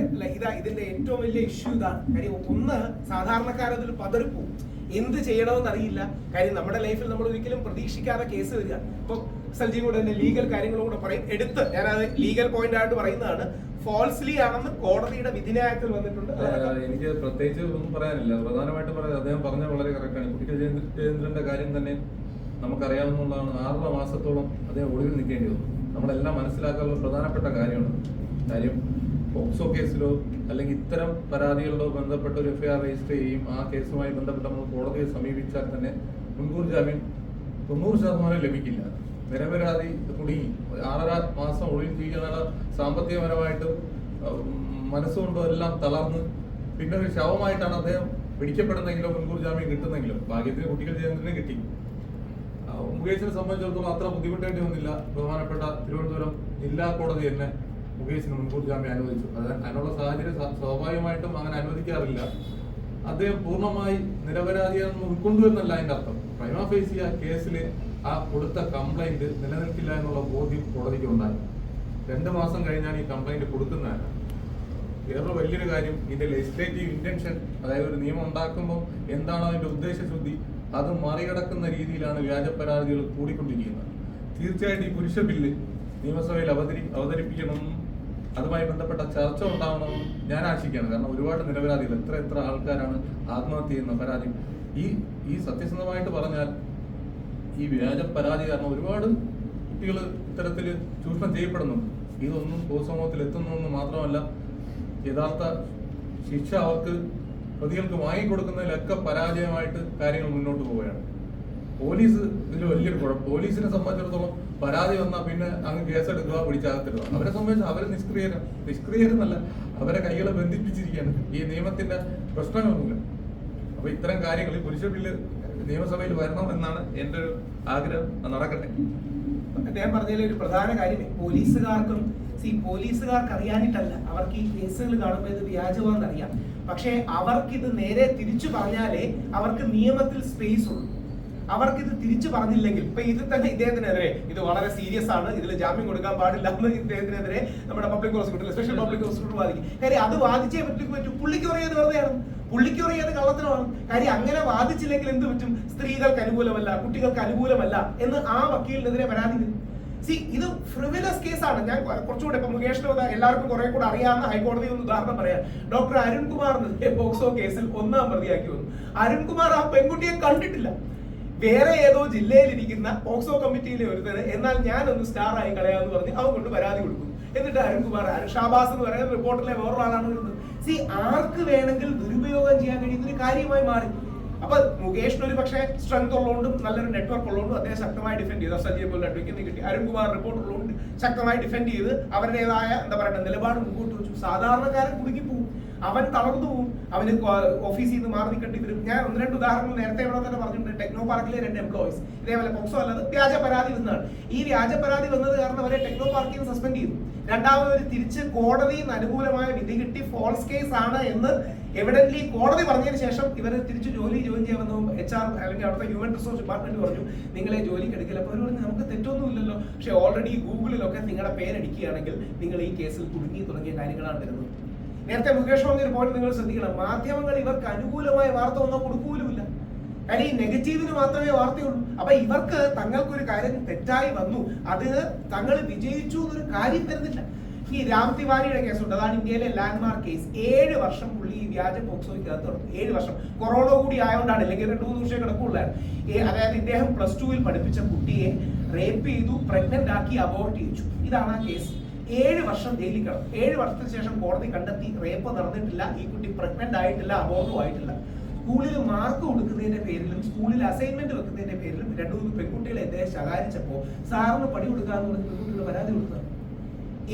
Speaker 1: ഇതിന്റെ ഏറ്റവും വലിയ ഇഷ്യൂ ഇതാണ്. കാര്യം ഒന്ന്, സാധാരണക്കാരതിൽ പതറിപ്പോവും, എന്ത് ചെയ്യണമെന്ന് അറിയില്ല. കാര്യം നമ്മുടെ ലൈഫിൽ നമ്മൾ ഒരിക്കലും പ്രതീക്ഷിക്കാതെ കേസ് വരിക. ഇപ്പൊ അഫ്സൽജിയും കൂടെ എന്റെ ലീഗൽ കാര്യങ്ങളും കൂടെ പറയും. ഞാനത് ലീഗൽ പോയിന്റ് ആയിട്ട് പറയുന്നതാണ്. ഫോൾസ്ലി ആണെന്ന് കോടതിയുടെ വിധിന്യായത്തിൽ വന്നിട്ടുണ്ട്.
Speaker 2: എനിക്ക് പ്രത്യേകിച്ച് ഒന്നും പറയാനില്ല. പ്രധാനമായിട്ടും പറയാം, അദ്ദേഹം പറഞ്ഞ വളരെ കറക്റ്റാണ്. കുട്ടിക്കൽ ജയേന്ദ്രന്റെ കാര്യം തന്നെ നമുക്കറിയാവുന്നതാണ്. 6 മാസത്തോളം അദ്ദേഹം ഒളിവിൽ നിൽക്കേണ്ടി വന്നു. നമ്മളെല്ലാം മനസ്സിലാക്കാനുള്ള പ്രധാനപ്പെട്ട കാര്യമാണ്. കാര്യം പോക്സോ കേസിലോ അല്ലെങ്കിൽ ഇത്തരം പരാതികളിലോ ബന്ധപ്പെട്ട ഒരു FIR രജിസ്റ്റർ ചെയ്യും. ആ കേസുമായി ബന്ധപ്പെട്ട് നമ്മൾ കോടതിയെ സമീപിച്ചാൽ തന്നെ മുൻകൂർ ജാമ്യം 90% ലഭിക്കില്ല. നിരപരാധി കുടുങ്ങി 6.5 മാസം ഒളിവിൽ ചെയ്യുന്ന സാമ്പത്തികപരമായിട്ടും മനസ്സുകൊണ്ടും എല്ലാം തളർന്ന് പിന്നെ ഒരു ശവമായിട്ടാണ് അദ്ദേഹം പിടിക്കപ്പെടുന്നെങ്കിലും മുൻകൂർ ജാമ്യം കിട്ടുന്നെങ്കിലും ഭാഗ്യത്തിന് കുട്ടികൾ ജയേന്ദ്രനെ കിട്ടി. മുകേഷിനെ സംബന്ധിച്ചിടത്തോളം അത്ര ബുദ്ധിമുട്ടേണ്ടി വന്നില്ല. ബഹുമാനപ്പെട്ട തിരുവനന്തപുരം ജില്ലാ കോടതി തന്നെ മുകേഷിന് മുൻകൂർ ജാമ്യം അനുവദിച്ചു. അതിനുള്ള സാഹചര്യം സ്വാഭാവികമായിട്ടും അങ്ങനെ അനുവദിക്കാറില്ല. അദ്ദേഹം പൂർണ്ണമായി നിരപരാധിയാണെന്ന് ഉൾക്കൊണ്ടുവരുന്നല്ല അതിന്റെ അർത്ഥം. പ്രൈമാ ഫേസി ആ കേസിൽ ആ കൊടുത്ത കംപ്ലൈന്റ് നിലനിൽക്കില്ല എന്നുള്ള ബോധ്യം കോടതിക്ക് ഉണ്ടായി. 2 മാസം കഴിഞ്ഞാണ് ഈ കംപ്ലൈന്റ് കൊടുക്കുന്നതാണ്. വേറൊരു വലിയൊരു കാര്യം, ഇതിന്റെ ലെജിസ്ലേറ്റീവ് ഇന്റൻഷൻ, അതായത് ഒരു നിയമം ഉണ്ടാക്കുമ്പോൾ എന്താണ് അതിന്റെ ഉദ്ദേശശുദ്ധി, അത് മറികടക്കുന്ന രീതിയിലാണ് വ്യാജ പരാതികൾ കൂടിക്കൊണ്ടിരിക്കുന്നത്. തീർച്ചയായിട്ടും ഈ പുരുഷ ബില്ല് നിയമസഭയിൽ അവതരിപ്പിക്കണമെന്നും അതുമായി ബന്ധപ്പെട്ട ചർച്ച ഉണ്ടാവണമെന്നും ഞാൻ ആശിക്കുകയാണ്. കാരണം ഒരുപാട് നിരപരാധികൾ, എത്ര ആൾക്കാരാണ് ആത്മഹത്യ ചെയ്യുന്ന പരാതി. ഈ സത്യസന്ധമായിട്ട് പറഞ്ഞാൽ ഈ വ്യാജ പരാതി കാരണം ഒരുപാട് കുട്ടികൾ ഇത്തരത്തിൽ ചൂഷണം ചെയ്യപ്പെടുന്നുണ്ട്. ഇതൊന്നും പൊതുസമൂഹത്തിൽ എത്തുന്നതെന്ന് മാത്രമല്ല, യഥാർത്ഥ ശിക്ഷ അവർക്ക് പ്രതികൾക്ക് വാങ്ങിക്കൊടുക്കുന്നതിലൊക്കെ പരാജയമായിട്ട് കാര്യങ്ങൾ മുന്നോട്ട് പോവുകയാണ്. പോലീസ് ഇതിൽ വലിയൊരു കുഴപ്പം. പോലീസിനെ സംബന്ധിച്ചിടത്തോളം പരാതി വന്നാൽ പിന്നെ അങ്ങ് കേസെടുക്കുക, പിടിച്ചകത്തിടുക. അവരെ സംബന്ധിച്ച് അവർ നിഷ്ക്രിയരെന്നല്ല, അവരെ കൈകളെ ബന്ധിപ്പിച്ചിരിക്കുകയാണ്. ഈ നിയമത്തിന്റെ പ്രശ്നങ്ങളൊന്നുമില്ല. അപ്പൊ ഇത്തരം കാര്യങ്ങൾ ഈ പുരുഷ ബില്ല് നിയമസഭയിൽ വരണം എന്നാണ് എന്റെ ഒരു ആഗ്രഹം. നടക്കട്ടെ.
Speaker 1: അദ്ദേഹം പറഞ്ഞതിൽ ഒരു പ്രധാന കാര്യം, പോലീസുകാർക്ക് അറിയാനിട്ടല്ല, അവർക്ക് ഈ കേസുകൾ കാണുമ്പോൾ ഇത് വ്യാജമാണെന്ന് അറിയാം. പക്ഷെ അവർക്കിത് നേരെ തിരിച്ചു പറഞ്ഞാലേ അവർക്ക് നിയമത്തിൽ സ്പേസ് ഉള്ളൂ. അവർക്ക് ഇത് തിരിച്ചു പറഞ്ഞില്ലെങ്കിൽ ഇപ്പൊ ഇതിൽ തന്നെ ഇദ്ദേഹത്തിനെതിരെ ഇത് വളരെ സീരിയസ് ആണ്, ഇതിൽ ജാമ്യം കൊടുക്കാൻ പാടില്ല എന്ന് ഇദ്ദേഹത്തിനെതിരെ നമ്മുടെ public prosecutor, special public prosecutor വാദിക്കും. കാര്യം അത് വാദിച്ചേ പറ്റൂ. പുള്ളിക്ക് പറയുന്നത് വെറുതെയാണ്, പുള്ളിക്ക് പറയുന്നത് കള്ളത്തരമാണ്. കാര്യം അങ്ങനെ വാദിച്ചില്ലെങ്കിൽ എന്ത് പറ്റും? സ്ത്രീകൾക്ക് അനുകൂലമല്ല, കുട്ടികൾക്ക് അനുകൂലമല്ല എന്ന് ആ വക്കീലിനെതിരെ പരാതി വരും. ഇത് ഫ്രിവിലസ് കേസാണ്. ഞാൻ കുറച്ചുകൂടെ ഇപ്പൊ മുകേഷിന്റെ എല്ലാവർക്കും കുറെ കൂടെ അറിയാവുന്ന ഹൈക്കോടതി ഒന്ന് ഉദാഹരണം പറയാം. ഡോക്ടർ അരുൺകുമാറിന് പോക്സോ കേസിൽ 1-ാം പ്രതിയാക്കി വന്നു. അരുൺകുമാർ ആ പെൺകുട്ടിയെ കണ്ടിട്ടില്ല. വേറെ ഏതോ ജില്ലയിലിരിക്കുന്ന പോക്സോ കമ്മിറ്റിയിലെ ഒരുത്തന് എന്നാൽ ഞാനൊന്ന് സ്റ്റാർ ആയി കളയാന്ന് പറഞ്ഞ് അവൻ കൊണ്ട് പരാതി കൊടുക്കും. എന്നിട്ട് അരുൺകുമാർ, ഷാബാസ് എന്ന് പറയുന്ന റിപ്പോർട്ടിലെ വേറൊരാളാണ് വരുന്നത്. ആർക്ക് വേണമെങ്കിൽ ദുരുപയോഗം ചെയ്യാൻ കഴിയുന്ന ഒരു കാര്യമായി മാറി. അപ്പൊ മുകേഷിന് ഒരു പക്ഷേ സ്ട്രെങ്ത് ഉള്ളതുകൊണ്ടും നല്ലൊരു നെറ്റ്വർക്ക് ഉള്ളതുകൊണ്ടും അദ്ദേഹം ശക്തമായി ഡിഫെൻഡ് ചെയ്തു. സജീവ് പോലെ അഡ്വക്കേറ്റ് കിട്ടി. അരുൺകുമാർ റിപ്പോർട്ട് ഉള്ളതുകൊണ്ട് ശക്തമായി ഡിഫെൻഡ് ചെയ്ത് അവരുടേതായ എന്താ പറയുക നിലപാട് മുമ്പോട്ട് വെച്ചു. സാധാരണക്കാരൻ കുടുങ്ങി പോകും, അവൻ തളർന്നു പോകും, അവന് ഓഫീസിൽ നിന്ന് മാറി നിൽക്കേണ്ടി വരും. ഞാൻ 1-2 ഉദാഹരണങ്ങൾ നേരത്തെ ഇവിടെ തന്നെ പറഞ്ഞിട്ടുണ്ട്. ടെക്നോ പാർക്കിലെ 2 എംപ്ലോയീസ് ഇതേപോലെ പോക്സോ അല്ലാതെ വ്യാജ പരാതി വന്നതാണ്. ഈ വ്യാജ പരാതി വന്നത് കാരണം അവരെ ടെക്നോ പാർക്കിൽ നിന്ന് സസ്പെൻഡ് ചെയ്തു. രണ്ടാമത് ഒരു തിരിച്ച് കോടതിയിൽ നിന്ന് അനുകൂലമായ വിധി കിട്ടി ഫോൾസ് കേസ് ആണ് എന്ന് എവിഡന്റ്ലി കോടതി പറഞ്ഞതിന് ശേഷം ഇവർ തിരിച്ച് ജോയിൻ ചെയ്യാമെന്ന് HR അല്ലെങ്കിൽ അവിടുത്തെ ഹ്യൂമൻ റിസോഴ്സ് ഡിപ്പാർട്ട്മെന്റ് പറഞ്ഞു നിങ്ങളെ ജോലിക്ക് എടുക്കില്ല. അപ്പോൾ പറഞ്ഞു നമുക്ക് തെറ്റൊന്നുമില്ലല്ലോ, പക്ഷെ ഓൾറെഡി ഗൂഗിളിലൊക്കെ നിങ്ങളുടെ പേരടിക്കുകയാണെങ്കിൽ നിങ്ങൾ ഈ കേസിൽ കുടുങ്ങി തുടങ്ങിയ കാര്യങ്ങളാണ് വരുന്നത്. നേരത്തെ മുകേഷ് പറഞ്ഞൊരു പോയിന്റ് നിങ്ങൾ ശ്രദ്ധിക്കണം. മാധ്യമങ്ങൾ ഇവർക്ക് അനുകൂലമായ വാർത്ത ഒന്നും കൊടുക്കൂലുമില്ല. കാര്യം ഈ നെഗറ്റീവിന് മാത്രമേ വാർത്തയുള്ളൂ. അപ്പൊ ഇവർക്ക് തങ്ങൾക്കൊരു കാര്യം തെറ്റായി വന്നു, അത് തങ്ങൾ വിജയിച്ചു എന്നൊരു കാര്യം വരുന്നില്ല. ഈ രാം തിവാരിയുടെ കേസുണ്ട്, അതാണ് ഇന്ത്യയിലെ ലാൻഡ്മാർക്ക് കേസ്. 7 വർഷം പുള്ളി ഈ വ്യാജ പോക്സോയ്ക്കകത്ത് തുടങ്ങി. 7 വർഷം കൊറോണ കൂടി ആയതുകൊണ്ടാണ്, അല്ലെങ്കിൽ 2-3 വർഷം കിടക്കുള്ളായിരുന്നു. അതായത് ഇദ്ദേഹം +2-ൽ പഠിപ്പിച്ച കുട്ടിയെ റേപ്പ് ചെയ്തു, പ്രഗ്നന്റ് ആക്കി, അബോർട്ട് ചെയ്യിച്ചു. ഇതാണ് ആ കേസ്. 7 വർഷം ജയിലിൽ കിടന്നു. 7 വർഷത്തിന് ശേഷം കോടതി കണ്ടെത്തി റേപ്പ് നടന്നിട്ടില്ല, ഈ കുട്ടി പ്രഗ്നന്റ് ആയിട്ടില്ല, അബോർട്ടും ആയിട്ടില്ല. സ്കൂളിൽ മാർക്ക് കൊടുക്കുന്നതിന്റെ പേരിലും സ്കൂളിൽ അസൈൻമെന്റ് വെക്കുന്നതിന്റെ പേരിലും 2-3 പെൺകുട്ടികളെ അദ്ദേഹം ശകാരിച്ചപ്പോ സാറിന് പണി കൊടുക്കാന്ന് പറഞ്ഞ് പെൺകുട്ടികൾ പരാതി കൊടുത്തത്.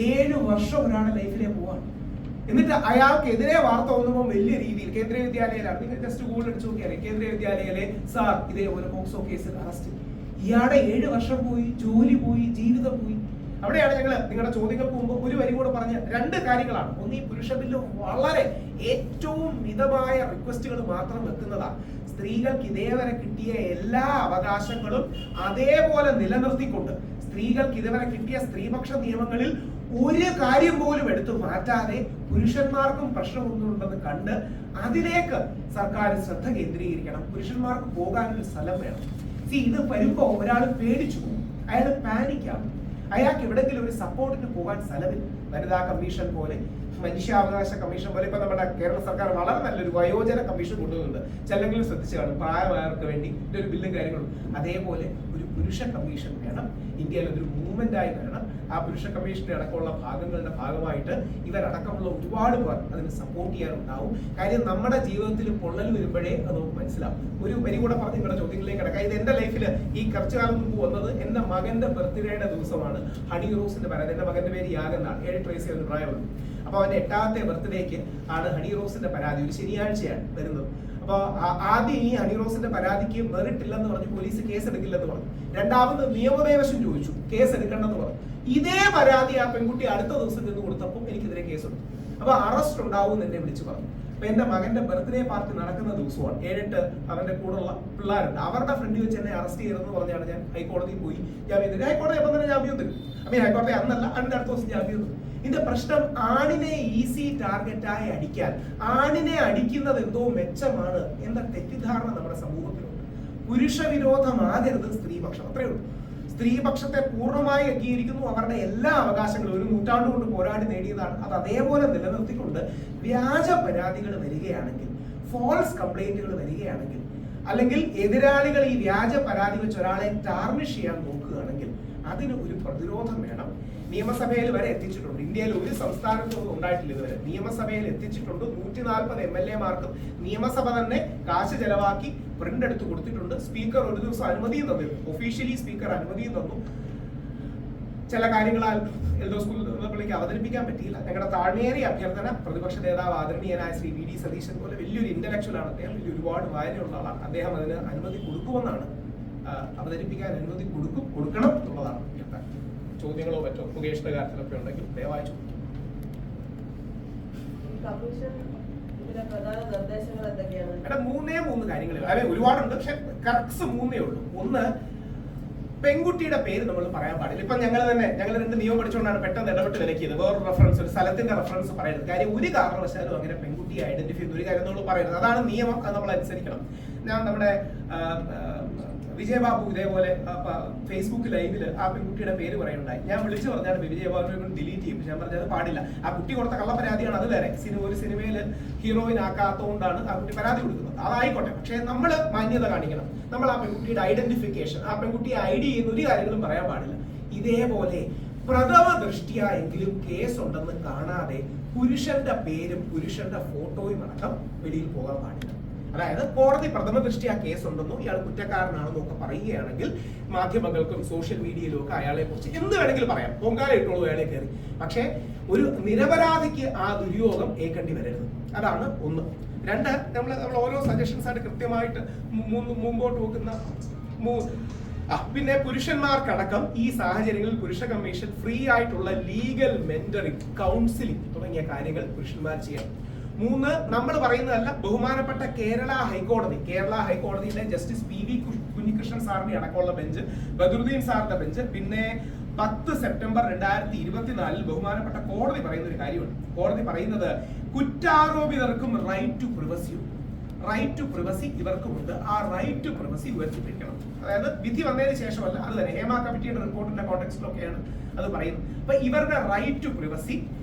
Speaker 1: 7 വർഷം ഒരാളുടെ ലൈഫിലേ പോവാണ്. എന്നിട്ട് അയാൾക്കെതിരെ വാർത്ത വന്നപ്പോൾ വലിയ രീതിയിൽ കേന്ദ്രീയ വിദ്യാലയയിലാണ്, നിങ്ങൾ ജസ്റ്റ് ഗൂഗിൾ അടിച്ചു നോക്കിയാൽ കേന്ദ്രീയ വിദ്യാലയയിലെ സാർ ഇതേപോലെ പോക്സോ കേസിൽ അറസ്റ്റ്. ഇയാളുടെ 7 വർഷം പോയി, ജോലി പോയി, ജീവിതം പോയി. അവിടെയാണ് ഞങ്ങൾ നിങ്ങളുടെ ചോദ്യങ്ങൾക്ക് മുമ്പ് ഒരു വരി കൂടെ പറഞ്ഞ 2 കാര്യങ്ങളാണ്. ഒന്ന്, ഈ പുരുഷ ബില്ല് വളരെ ഏറ്റവും മിതമായ റിക്വസ്റ്റുകൾ മാത്രം വെക്കുന്നതാണ്. സ്ത്രീകൾക്ക് ഇതേവരെ കിട്ടിയ എല്ലാ അവകാശങ്ങളും അതേപോലെ നിലനിർത്തിക്കൊണ്ട് സ്ത്രീകൾക്ക് ഇതുവരെ കിട്ടിയ സ്ത്രീപക്ഷ നിയമങ്ങളിൽ ഒരു കാര്യം പോലും എടുത്തു മാറ്റാതെ പുരുഷന്മാർക്കും പ്രശ്നമൊന്നുണ്ടെന്ന് കണ്ട് അതിലേക്ക് സർക്കാർ ശ്രദ്ധ കേന്ദ്രീകരിക്കണം. പുരുഷന്മാർക്ക് പോകാനൊരു സ്ഥലം വേണം. ഇത് വരുമ്പോ ഒരാൾ പേടിച്ചു പോകും, അയാൾ പാനിക്കാവും, അയാൾക്ക് എവിടെങ്കിലും ഒരു സപ്പോർട്ടിന് പോകാൻ സ്ഥലമില്ല. വനിതാ കമ്മീഷൻ പോലെ, മനുഷ്യാവകാശ കമ്മീഷൻ പോലെ ഇപ്പൊ നമ്മുടെ കേരള സർക്കാർ വളരെ നല്ലൊരു വയോജന കമ്മീഷൻ കൊണ്ടുവരുന്നുണ്ട്. ചിലങ്കിലും ശ്രദ്ധിച്ചു കാണും, പ്രായമായവർക്ക് വേണ്ടി ഒരു ബില്ലും കാര്യങ്ങളും. അതേപോലെ ഒരു പുരുഷ കമ്മീഷൻ വേണം. ഇന്ത്യയിൽ അതൊരു മൂവ്മെന്റ് ആയി വരണം. ആ പുരുഷ കമ്മീഷന്റെ അടക്കമുള്ള ഭാഗങ്ങളുടെ ഭാഗമായിട്ട് ഇവരടക്കമുള്ള ഒരുപാട് പേർ അതിന് സപ്പോർട്ട് ചെയ്യാനുണ്ടാവും. കാര്യം നമ്മുടെ ജീവിതത്തിൽ പൊള്ളൽ വരുമ്പോഴേ അത് നമുക്ക് മനസ്സിലാവും. ഒരു വരി കൂടെ പറഞ്ഞ് നിങ്ങളുടെ ചോദ്യങ്ങളിലേക്ക് കിടക്കാം. ഇത് എന്റെ ലൈഫിൽ ഈ കുറച്ചു കാലം മുമ്പ് വന്നത് എന്റെ മകന്റെ ബർത്ത്ഡേയുടെ ദിവസമാണ്. ഹണി റോസിന്റെ പരാതി. എന്റെ മകന്റെ പേര് യാഗെന്നാണ്, 7 വയസ്സേ ഒരു പ്രായമുള്ളൂ. അപ്പൊ അവന്റെ 8ാമത്തെ ബർത്ത്ഡേക്ക് ആണ് ഹണി റോസിന്റെ പരാതി. ഒരു ശനിയാഴ്ചയാണ് വരുന്നത്. അപ്പൊ ആദ്യം ഈ ഹണി റോസിന്റെ പരാതിക്ക് മെറിറ്റ് ഇല്ലെന്ന് പറഞ്ഞു, പോലീസ് കേസ് എടുക്കില്ലെന്ന് പറഞ്ഞു. രണ്ടാമത് നിയമോപദേശം ചോദിച്ചു, കേസ് എടുക്കണ്ടെന്ന് പറഞ്ഞു. ഇതേ പരാതി ആ പെൺകുട്ടി അടുത്ത ദിവസം ചെന്ന് കൊടുത്തപ്പോൾ എനിക്കെതിരെ കേസെടുത്തു. അപ്പൊ അറസ്റ്റ് ഉണ്ടാവും എന്നെ വിളിച്ചു പറഞ്ഞു. അപ്പൊ എന്റെ മകന്റെ ബർത്ത്ഡേ പാർട്ടി നടക്കുന്ന ദിവസമാണ്. 7-8 അവന്റെ കൂടെയുള്ള പിള്ളേരുണ്ട്. അവരുടെ ഫ്രണ്ടിൽ വെച്ച് എന്നെ അറസ്റ്റ് ചെയ്തെന്ന് പറഞ്ഞാണ് ഞാൻ ഹൈക്കോടതിയിൽ പോയി ജാമ്യം തരും. ഹൈക്കോടതി അപ്പം തന്നെ ജാമ്യം തരും. അപ്പൊ ഹൈക്കോടതി അന്നല്ല, അതിന്റെ അടുത്ത ദിവസം ജാമ്യം തരും. ഇതിന്റെ പ്രശ്നം ആണിനെ ഈസി ടാർഗറ്റായി അടിക്കാൻ, ആണിനെ അടിക്കുന്നത് എന്തോ മെച്ചമാണ് എന്ന തെറ്റിദ്ധാരണ നമ്മുടെ സമൂഹത്തിലുണ്ട്. പുരുഷ വിരോധമാകരുത് സ്ത്രീപക്ഷം, അത്രയേ ഉള്ളൂ. സ്ത്രീപക്ഷത്തെ പൂർണ്ണമായി അംഗീകരിക്കുന്നു. അവരുടെ എല്ലാ അവകാശങ്ങളും ഒരു നൂറ്റാണ്ട് കൊണ്ട് പോരാടി നേടിയതാണ്. അത് അതേപോലെ നിലനിർത്തിക്കൊണ്ട് വ്യാജ പരാതികൾ വരികയാണെങ്കിൽ, ഫോൾസ് കംപ്ലൈന്റുകൾ വരികയാണെങ്കിൽ, അല്ലെങ്കിൽ എതിരാളികൾ ഈ വ്യാജ പരാതി വെച്ച് ഒരാളെ ടാർണിഷ് ചെയ്യാൻ നോക്കുകയാണെങ്കിൽ അതിന് ഒരു പ്രതിരോധം വേണം. നിയമസഭയിൽ വരെ എത്തിച്ചിട്ടുണ്ട്. ഇന്ത്യയിൽ ഒരു സംസ്ഥാനത്തും ഉണ്ടായിട്ടില്ല ഇതുവരെ. നിയമസഭയിൽ എത്തിച്ചിട്ടുണ്ട്. 140 MLA-മാർക്കും നിയമസഭ തന്നെ കാശ് ചെലവാക്കി പ്രിന്റ് എടുത്ത് കൊടുത്തിട്ടുണ്ട്. സ്പീക്കർ ഒരു ദിവസം അനുമതിയും തന്നിരുന്നു. ഒഫീഷ്യലി സ്പീക്കർ അനുമതിയും തന്നു. ചില കാര്യങ്ങളാൽ എൽദോ സ്കൂൾ പള്ളിക്ക് അവതരിപ്പിക്കാൻ പറ്റിയില്ല. ഞങ്ങളുടെ താഴ്മയേറിയ അഭ്യർത്ഥന, പ്രതിപക്ഷ നേതാവ് ആദരണീയനായ ശ്രീ VD സതീശൻ പോലെ വലിയൊരു ഇന്റലക്ച്വൽ ആണ് അദ്ദേഹം, വലിയ ഒരുപാട് വായനയുള്ള ആളാണ്. അദ്ദേഹം അതിന് അനുമതി കൊടുക്കുമെന്നാണ്, അവതരിപ്പിക്കാൻ അനുമതി കൊടുക്കണം എന്നുള്ളതാണ്. ചോദ്യങ്ങളോ മറ്റോ മുകേഷിന്റെ കാര്യത്തിലൊക്കെ ഉണ്ടെങ്കിൽ ദയവായി ചോദിക്കും.
Speaker 4: പ്രധാന നിർദ്ദേശങ്ങൾ എന്തൊക്കെയാണ്?
Speaker 1: മൂന്ന് കാര്യങ്ങൾ, അതായത് ഒരുപാടുണ്ട്, പക്ഷെ കറക്സ് 3 ഉള്ളൂ. ഒന്ന്, പെൺകുട്ടിയുടെ പേര് നമ്മൾ പറയാൻ പാടില്ല. ഇപ്പൊ ഞങ്ങൾ 2 നിയമം പഠിച്ചുകൊണ്ടാണ് പെട്ടെന്ന് ഇടപെട്ട് വിലക്കിയത്. വേറൊരു റെഫറൻസ്, ഒരു സ്ഥലത്തിന്റെ റെഫറൻസ് പറയരുത്. കാര്യം ഒരു കാരണവശാലും അങ്ങനെ പെൺകുട്ടിയെ ഐഡന്റിഫൈ ചെയ്യുന്ന ഒരു കാര്യം നമ്മൾ പറയരുത്. അതാണ് നിയമം, അത് നമ്മൾ അനുസരിക്കണം. ഞാൻ നമ്മുടെ വിജയബാബു ഇതേപോലെ ഫേസ്ബുക്ക് ലൈവില് ആ പെൺകുട്ടിയുടെ പേര് പറയുണ്ടായി. ഞാൻ വിളിച്ചു പറഞ്ഞാൽ വിജയബാബുവിനെ കൊണ്ട് ഡിലീറ്റ് ചെയ്യും. ഞാൻ പറഞ്ഞത് പാടില്ല. ആ കുട്ടി കൊടുത്ത കള്ളപ്പരാതിയാണ്, അത് വേറെ. ഒരു സിനിമയിൽ ഹീറോയിൻ ആക്കാത്തതുകൊണ്ടാണ് ആ കുട്ടി പരാതി കൊടുക്കുന്നത്. അതായിക്കോട്ടെ, പക്ഷെ നമ്മൾ മാന്യത കാണിക്കണം. നമ്മൾ ആ പെൺകുട്ടിയുടെ ഐഡന്റിഫിക്കേഷൻ, ആ പെൺകുട്ടിയെ ഐഡി ചെയ്യുന്ന ഒരു കാര്യങ്ങളും പറയാൻ പാടില്ല. ഇതേപോലെ പ്രഥമ ദൃഷ്ടിയ എങ്കിലും കേസ് ഉണ്ടെന്ന് കാണാതെ പുരുഷന്റെ പേരും പുരുഷന്റെ ഫോട്ടോയും അടക്കം വെളിയിൽ പോകാൻ പാടില്ല. അതായത് കോടതി പ്രഥമ ദൃഷ്ടിയ കേസ് ഉണ്ടെന്നോ ഇയാൾ കുറ്റക്കാരനാണെന്നോ ഒക്കെ പറയുകയാണെങ്കിൽ മാധ്യമങ്ങൾക്കും സോഷ്യൽ മീഡിയയിലും ഒക്കെ അയാളെ കുറിച്ച് എന്ത് വേണമെങ്കിലും പറയാം, പൊങ്കാല ഇട്ടോളൂ അയാളെ കയറി. പക്ഷെ ഒരു നിരപരാധിക്ക് ആ ദുര്യോഗം ഏൽക്കേണ്ടി വരരുത്. അതാണ് ഒന്ന്. 2, നമ്മൾ ഓരോ സജഷൻസ് ആയിട്ട് കൃത്യമായിട്ട് മുമ്പോട്ട് പോകുന്ന പിന്നെ പുരുഷന്മാർക്കടക്കം ഈ സാഹചര്യങ്ങളിൽ പുരുഷ കമ്മീഷൻ ഫ്രീ ആയിട്ടുള്ള ലീഗൽ മെന്ററിംഗ്, കൗൺസിലിംഗ് തുടങ്ങിയ കാര്യങ്ങൾ പുരുഷന്മാർ ചെയ്യണം. 3, നമ്മൾ പറയുന്നതല്ല, ബഹുമാനപ്പെട്ട കേരള ഹൈക്കോടതിയിലെ ജസ്റ്റിസ് PV കുഞ്ഞികൃഷ്ണൻ സാറിന്റെ അടക്കമുള്ള ബെഞ്ച്, ബദറുദ്ദീൻ സാറിന്റെ ബെഞ്ച്, പിന്നെ 10 സെപ്റ്റംബർ 2024 ബഹുമാനപ്പെട്ട കോടതി പറയുന്ന ഒരു കാര്യമാണ്. കോടതി പറയുന്നത് കുറ്റാരോപിതർക്കും റൈറ്റ് ടു പ്രിവസി ഇവർക്കുമുണ്ട്. ആ റൈറ്റ് ടു പ്രിവസി ഉയർത്തിപ്പിടിക്കണം. അതായത് വിധി വന്നതിന് ശേഷമല്ല, അത് തന്നെ ഹേമ കമ്മിറ്റിയുടെ റിപ്പോർട്ടിന്റെ കോണ്ടെക്സ്റ്റിലൊക്കെയാണ് അത് പറയുന്നത്. അപ്പൊ ഇവരുടെ റൈറ്റ് ടു പ്രിവസി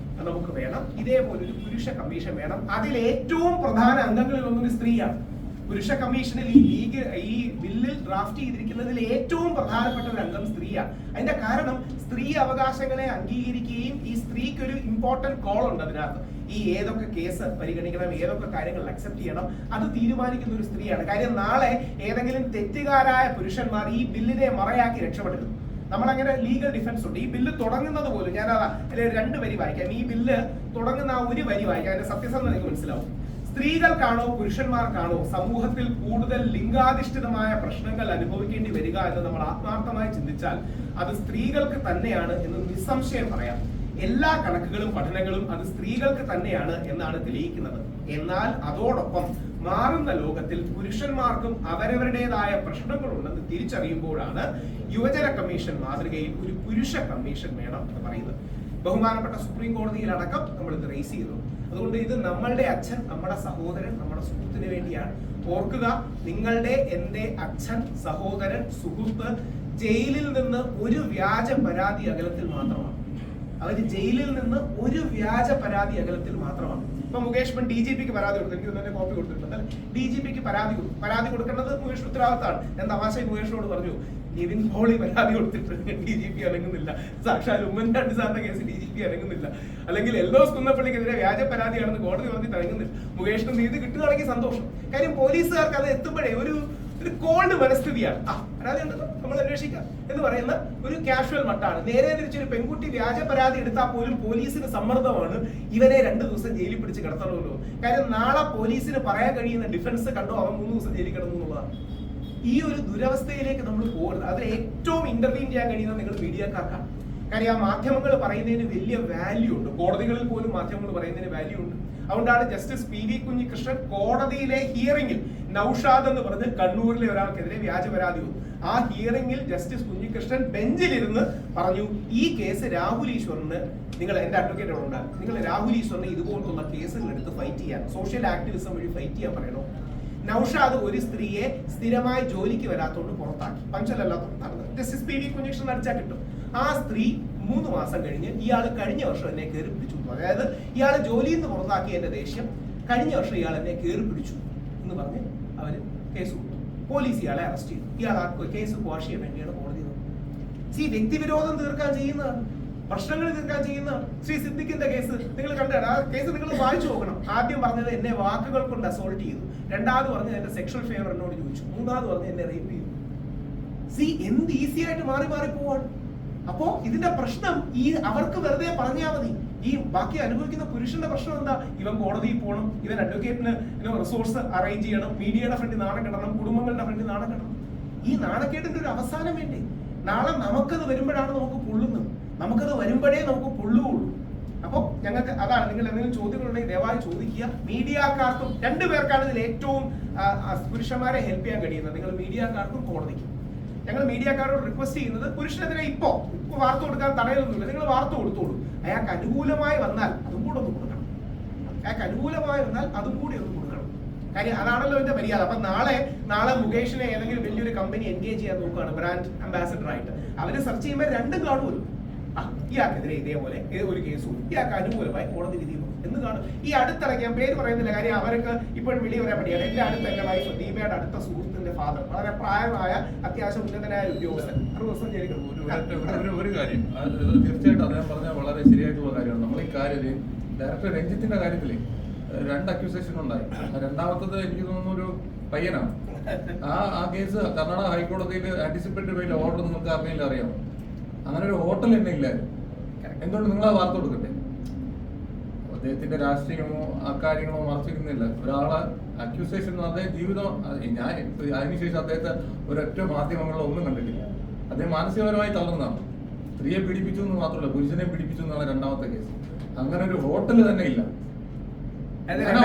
Speaker 1: നമുക്ക് വേണം. ഇതേപോലൊരു പുരുഷ കമ്മീഷൻ വേണം. അതിൽ ഏറ്റവും പ്രധാന അംഗങ്ങളിൽ ഒന്നൊരു സ്ത്രീയാണ്. പുരുഷ കമ്മീഷനിൽ ഈ ബില്ലിൽ ഡ്രാഫ്റ്റ് ചെയ്തിരിക്കുന്നതിൽ ഏറ്റവും പ്രധാനപ്പെട്ട ഒരു അംഗം സ്ത്രീയാണ്. അതിന്റെ കാരണം സ്ത്രീ അവകാശങ്ങളെ അംഗീകരിക്കുകയും ഈ സ്ത്രീക്ക് ഒരു ഇമ്പോർട്ടന്റ് കോൾ ഉണ്ട് അതിനകത്ത്. ഈ ഏതൊക്കെ കേസ് പരിഗണിക്കണം, ഏതൊക്കെ കാര്യങ്ങൾ അക്സെപ്റ്റ് ചെയ്യണം, അത് തീരുമാനിക്കുന്ന ഒരു സ്ത്രീയാണ്. കാര്യം നാളെ ഏതെങ്കിലും തെറ്റുകാരായ പുരുഷന്മാർ ഈ ബില്ലിനെ മറയാക്കി രക്ഷപ്പെടരുത്. നമ്മളങ്ങനെ ലീഗൽ ഡിഫൻസ് ഉണ്ട്. ഈ ബില്ല് തുടങ്ങുന്നത് പോലും ഞാൻ 2 വരി വായിക്കാം. ഈ ബില്ല് തുടങ്ങുന്ന ആ ഒരു വരി വായിക്കാം, അതിന്റെ സത്യസന്ധത നിങ്ങൾക്ക് മനസ്സിലാവും. സ്ത്രീകൾക്കാണോ പുരുഷന്മാർക്കാണോ സമൂഹത്തിൽ കൂടുതൽ ലിംഗാധിഷ്ഠിതമായ പ്രശ്നങ്ങൾ അനുഭവിക്കേണ്ടി വരിക എന്ന് നമ്മൾ ആത്മാർത്ഥമായി ചിന്തിച്ചാൽ അത് സ്ത്രീകൾക്ക് തന്നെയാണ് എന്ന് നിസ്സംശയം പറയാം. എല്ലാ കണക്കുകളും പഠനങ്ങളും അത് സ്ത്രീകൾക്ക് തന്നെയാണ് എന്നാണ് തെളിയിക്കുന്നത്. എന്നാൽ അതോടൊപ്പം മാറുന്ന ലോകത്തിൽ പുരുഷന്മാർക്കും അവരവരുടേതായ പ്രശ്നങ്ങളുണ്ടെന്ന് തിരിച്ചറിയുമ്പോഴാണ് യുവജന കമ്മീഷൻ മാതൃകയിൽ ഒരു പുരുഷ കമ്മീഷൻ വേണം എന്ന് പറയുന്നത്. ബഹുമാനപ്പെട്ട സുപ്രീം കോടതിയിലടക്കം നമ്മൾ ഇത് റേസ് ചെയ്തു. അതുകൊണ്ട് ഇത് നമ്മളുടെ അച്ഛൻ, നമ്മുടെ സഹോദരൻ, നമ്മുടെ സുഹൃത്തിന് വേണ്ടിയാണ്. ഓർക്കുക, എന്റെ അച്ഛൻ, സഹോദരൻ, സുഹൃത്ത് ജയിലിൽ നിന്ന് ഒരു വ്യാജ പരാതി അകലത്തിൽ മാത്രമാണ്. അവര് ജയിലിൽ നിന്ന് ഒരു വ്യാജ പരാതി അകലത്തിൽ മാത്രമാണ്. ഇപ്പൊ മുകേഷ് DGPക്ക് പരാതി കൊടുത്തു, എനിക്ക് തന്നെ കോപ്പി കൊടുത്തിട്ടുണ്ട്. DGPക്ക് പരാതി കൊടുക്കേണ്ടത് മുകേഷ് ഉത്തരവാദിത്തമാണ്. ഞാൻ തമാശ മുകേഷിനോട് പറഞ്ഞു, നിവിൻ പോളി പരാതി കൊടുത്തിട്ട് DGP അനങ്ങുന്നില്ല, സാക്ഷാൽ ഉമ്മൻചാണ്ടി സാറിന്റെ കേസ് DGP അനങ്ങുന്നില്ല, അല്ലെങ്കിൽ എൽദോസ് കുന്നപ്പള്ളിക്കെതിരെ വ്യാജ പരാതിയാണെന്ന് കോടതി പറഞ്ഞിട്ട് അനങ്ങുന്നില്ല. മുകേഷിന് നീതി കിട്ടുകയാണെങ്കിൽ സന്തോഷം. കാര്യം പോലീസുകാർക്ക് അത് എത്തുമ്പോഴേ ഒരു കോൾഡ് മനസ്ഥിതിയാണ്. പരാതി ഉണ്ടല്ലോ, നമ്മൾ അന്വേഷിക്കാം എന്ന് പറയുന്ന ഒരു കാഷ്വൽ മട്ടാണ്. നേരെ തിരിച്ചൊരു പെൺകുട്ടി വ്യാജ പരാതി എടുത്താൽ പോലും പോലീസിന് സമ്മർദ്ദമാണ് ഇവനെ 2 ദിവസം ജയിലിൽ പിടിച്ച് കിടത്തണമല്ലോ. കാര്യം നാളെ പോലീസിന് പറയാൻ കഴിയുന്ന ഡിഫൻസ് കണ്ടോ അവൻ 3 ദിവസം ജയിലിൽ കിടന്നു എന്നുള്ളതാണ്. ഈ ഒരു ദുരവസ്ഥയിലേക്ക് നമ്മൾ പോകരുത്. അത് ഏറ്റവും ഇന്റർവ്യൂ ചെയ്യാൻ കഴിയുന്നത് നിങ്ങൾ മീഡിയക്കാർക്കാണ്. കാര്യം ആ മാധ്യമങ്ങൾ പറയുന്നതിന് വലിയ വാല്യൂ ഉണ്ട്. കോടതികളിൽ പോലും മാധ്യമങ്ങൾ പറയുന്നതിന് വാല്യൂ ഉണ്ട്. അതുകൊണ്ടാണ് ജസ്റ്റിസ് PV കുഞ്ഞികൃഷ്ണൻ കോടതിയിലെ ഹിയറിംഗിൽ നൌഷാദ് എന്ന് പറഞ്ഞ് കണ്ണൂരിലെ ഒരാൾക്കെതിരെ വ്യാജ പരാതി വന്നു. ആ ഹിയറിംഗിൽ ജസ്റ്റിസ് കുഞ്ഞികൃഷ്ണൻ ബെഞ്ചിലിരുന്ന് പറഞ്ഞു, ഈ കേസ് രാഹുൽ ഈശ്വറിന്, നിങ്ങൾ എന്റെ അഡ്വക്കേറ്റ് ഉണ്ടാകും, നിങ്ങൾ രാഹുൽ ഈശ്വറിന് ഇതുപോലുള്ള കേസുകൾ എടുത്ത് ഫൈറ്റ് ചെയ്യാൻ, സോഷ്യൽ ആക്ടിവിസം വഴി ഫൈറ്റ് ചെയ്യാൻ പറയണോ. നൌഷാദ് ഒരു സ്ത്രീയെ സ്ഥിരമായി ജോലിക്ക് വരാത്തോണ്ട് പുറത്താക്കി, പഞ്ചലല്ലാത്ത ജസ്റ്റിസ് PV കുഞ്ഞികൃഷ്ണൻ അടിച്ചാൽ കിട്ടും. ആ സ്ത്രീ 3 മാസം കഴിഞ്ഞ് ഇയാൾ കഴിഞ്ഞ വർഷം എന്നെ കയറി പിടിച്ചു. അതായത് ഇയാൾ ജോലിയിൽ നിന്ന് പുറത്താക്കിയതിന്റെ ദേഷ്യം കഴിഞ്ഞ വർഷം ഇയാൾ എന്നെ കയറി പിടിച്ചു എന്ന് പറഞ്ഞ് അവര് കേസ് കൊടുത്തു. പോലീസ് ഇയാളെ അറസ്റ്റ് ചെയ്തു. ഇയാൾ കേസ് ക്വാഷ് ചെയ്യാൻ വേണ്ടിയാണ് കോടതി വന്നത്. വ്യക്തിവിരോധം തീർക്കാൻ ചെയ്യുന്നതാണ്, പ്രശ്നങ്ങൾ തീർക്കാൻ ചെയ്യുന്നതാണ്. ശ്രീ സിദ്ദിഖിന്റെ കേസ് നിങ്ങൾ കണ്ടാണ്. ആ കേസ് നിങ്ങൾ വായിച്ചു നോക്കണം. ആദ്യം പറഞ്ഞത് എന്നെ വാക്കുകൾ കൊണ്ട് അസോൾട്ട് ചെയ്തു, 2ാമത് പറഞ്ഞത് എന്റെ സെക്ഷൽ ഫേവർ എന്നോട് ചോദിച്ചു, 3ാമത് പറഞ്ഞത് എന്നെ റേപ്പ് ചെയ്തു. എന്ത് ഈസി ആയിട്ട് മാറി പോവാണ്. അപ്പോ ഇതിന്റെ പ്രശ്നം അവർക്ക് വെറുതെ പറഞ്ഞാൽ മതി. ഈ ബാക്കി അനുഭവിക്കുന്ന പുരുഷന്റെ പ്രശ്നം എന്താ? ഇവൻ കോടതിയിൽ പോകണം, ഇവൻ അഡ്വക്കേറ്റിന് റിസോഴ്സ് അറേഞ്ച് ചെയ്യണം, മീഡിയയുടെ ഫ്രണ്ടിൽ നാണം കെടണം, കുടുംബങ്ങളുടെ ഫ്രണ്ടിൽ നാണം കെടണം. ഈ നാണക്കേടിന്റെ ഒരു അവസാനം വേണ്ടേ? നാളെ നമുക്കത് വരുമ്പോഴാണ് നമുക്ക് പൊള്ളുന്നത്. നമുക്കത് വരുമ്പോഴേ നമുക്ക് പൊള്ളുകയുള്ളൂ. അപ്പോൾ ഞങ്ങൾക്ക് അതാണ്, നിങ്ങൾ എന്തെങ്കിലും ചോദ്യങ്ങളുണ്ടെങ്കിൽ ദയവായി ചോദിക്കുക. മീഡിയക്കാർക്കും രണ്ടുപേർക്കാണ് ഇതിൽ ഏറ്റവും പുരുഷന്മാരെ ഹെൽപ്പ് ചെയ്യാൻ കഴിയുന്നത്. നിങ്ങൾ മീഡിയക്കാർക്കും കോടതിക്കും. ഞങ്ങൾ മീഡിയക്കാരോട് റിക്വസ്റ്റ് ചെയ്യുന്നത്, പുരുഷനെതിരെ ഇപ്പോ വാർത്ത കൊടുക്കാൻ തടയൊന്നുമില്ല, നിങ്ങൾ വാർത്ത കൊടുത്തോളൂ. അയാൾക്ക് അനുകൂലമായി വന്നാൽ അതും കൂടെ ഒന്ന് കൊടുക്കണം. അയാൾക്ക് അനുകൂലമായി വന്നാൽ അതും കൂടി ഒന്ന് കൊടുക്കണം. കാര്യം അതാണല്ലോ എന്റെ മര്യാദ. അപ്പൊ നാളെ മുകേഷിനെ ഏതെങ്കിലും വലിയൊരു കമ്പനി എൻഗേജ് ചെയ്യാൻ നോക്കുകയാണ് ബ്രാൻഡ് അംബാസിഡർ ആയിട്ട്, അവര് സെർച്ച് ചെയ്യുമ്പോൾ രണ്ടും കാണുമല്ലോ. ഇയാൾക്കെതിരെ ഇതേപോലെ ഒരു കേസും ഇയാൾക്ക് അനുകൂലമായി കോടതി വിധി എന്ന് കാണും. ഈ അടുത്തിടയ്ക്ക് ഞാൻ പേര് പറയുന്നില്ല, കാര്യം അവർക്ക് ഇപ്പോഴും വിളി പറയാൻ പറ്റിയാണ്. എന്റെ അടുത്ത് എന്റെ വൈഫ് ദീപയുടെ അടുത്ത സുഹൃത്തിന്റെ ഫാദർ, വളരെ പ്രായമായ അത്യാവശ്യം ഉന്നതനായ ഉദ്യോഗസ്ഥൻ, 6 ദിവസം ജയിലിൽ
Speaker 5: ഒരു കാര്യം തീർച്ചയായിട്ടും അദ്ദേഹം പറഞ്ഞാൽ വളരെ ശരിയായിട്ടുള്ള കാര്യമാണ്. നമ്മൾ ഈ കാര്യം ഡയറക്ടർ രഞ്ജിത്തിന്റെ കാര്യത്തില് 2 അക്യൂസേഷൻ ഉണ്ടായി. രണ്ടാമത്തത് എനിക്ക് തോന്നുന്നു ഒരു പയ്യനാണ്. ആ കേസ് കർണാടക ഹൈക്കോടതിയിൽ ആന്റിസിപ്പേറ്ററി ബെയിൽ ഓർഡർ നിങ്ങൾക്ക് ആർക്കെങ്കിലും അറിയാമോ? അങ്ങനെ ഒരു ഹോട്ടൽ തന്നെ ഇല്ലായിരുന്നു. എന്തുകൊണ്ട് നിങ്ങൾ ആ വാർത്ത കൊടുക്കട്ടെ? അദ്ദേഹത്തിന്റെ രാഷ്ട്രീയമോ അക്കാര്യങ്ങളോ മറച്ചിരുന്നില്ല. ഒരാളെ അക്യൂസേഷൻ അദ്ദേഹം ജീവിതം, ഞാൻ അതിനുശേഷം അദ്ദേഹത്തെ ഒരൊറ്റ മാധ്യമങ്ങളിലോ ഒന്നും കണ്ടിട്ടില്ല. അദ്ദേഹം മാനസികപരമായി തളർന്നതാണ്. സ്ത്രീയെ പീഡിപ്പിച്ചു എന്ന് മാത്രമല്ല, പുരുഷനെ പീഡിപ്പിച്ചു എന്നാണ് രണ്ടാമത്തെ കേസ്. അങ്ങനെ ഒരു ഹോട്ടൽ തന്നെ ഇല്ല.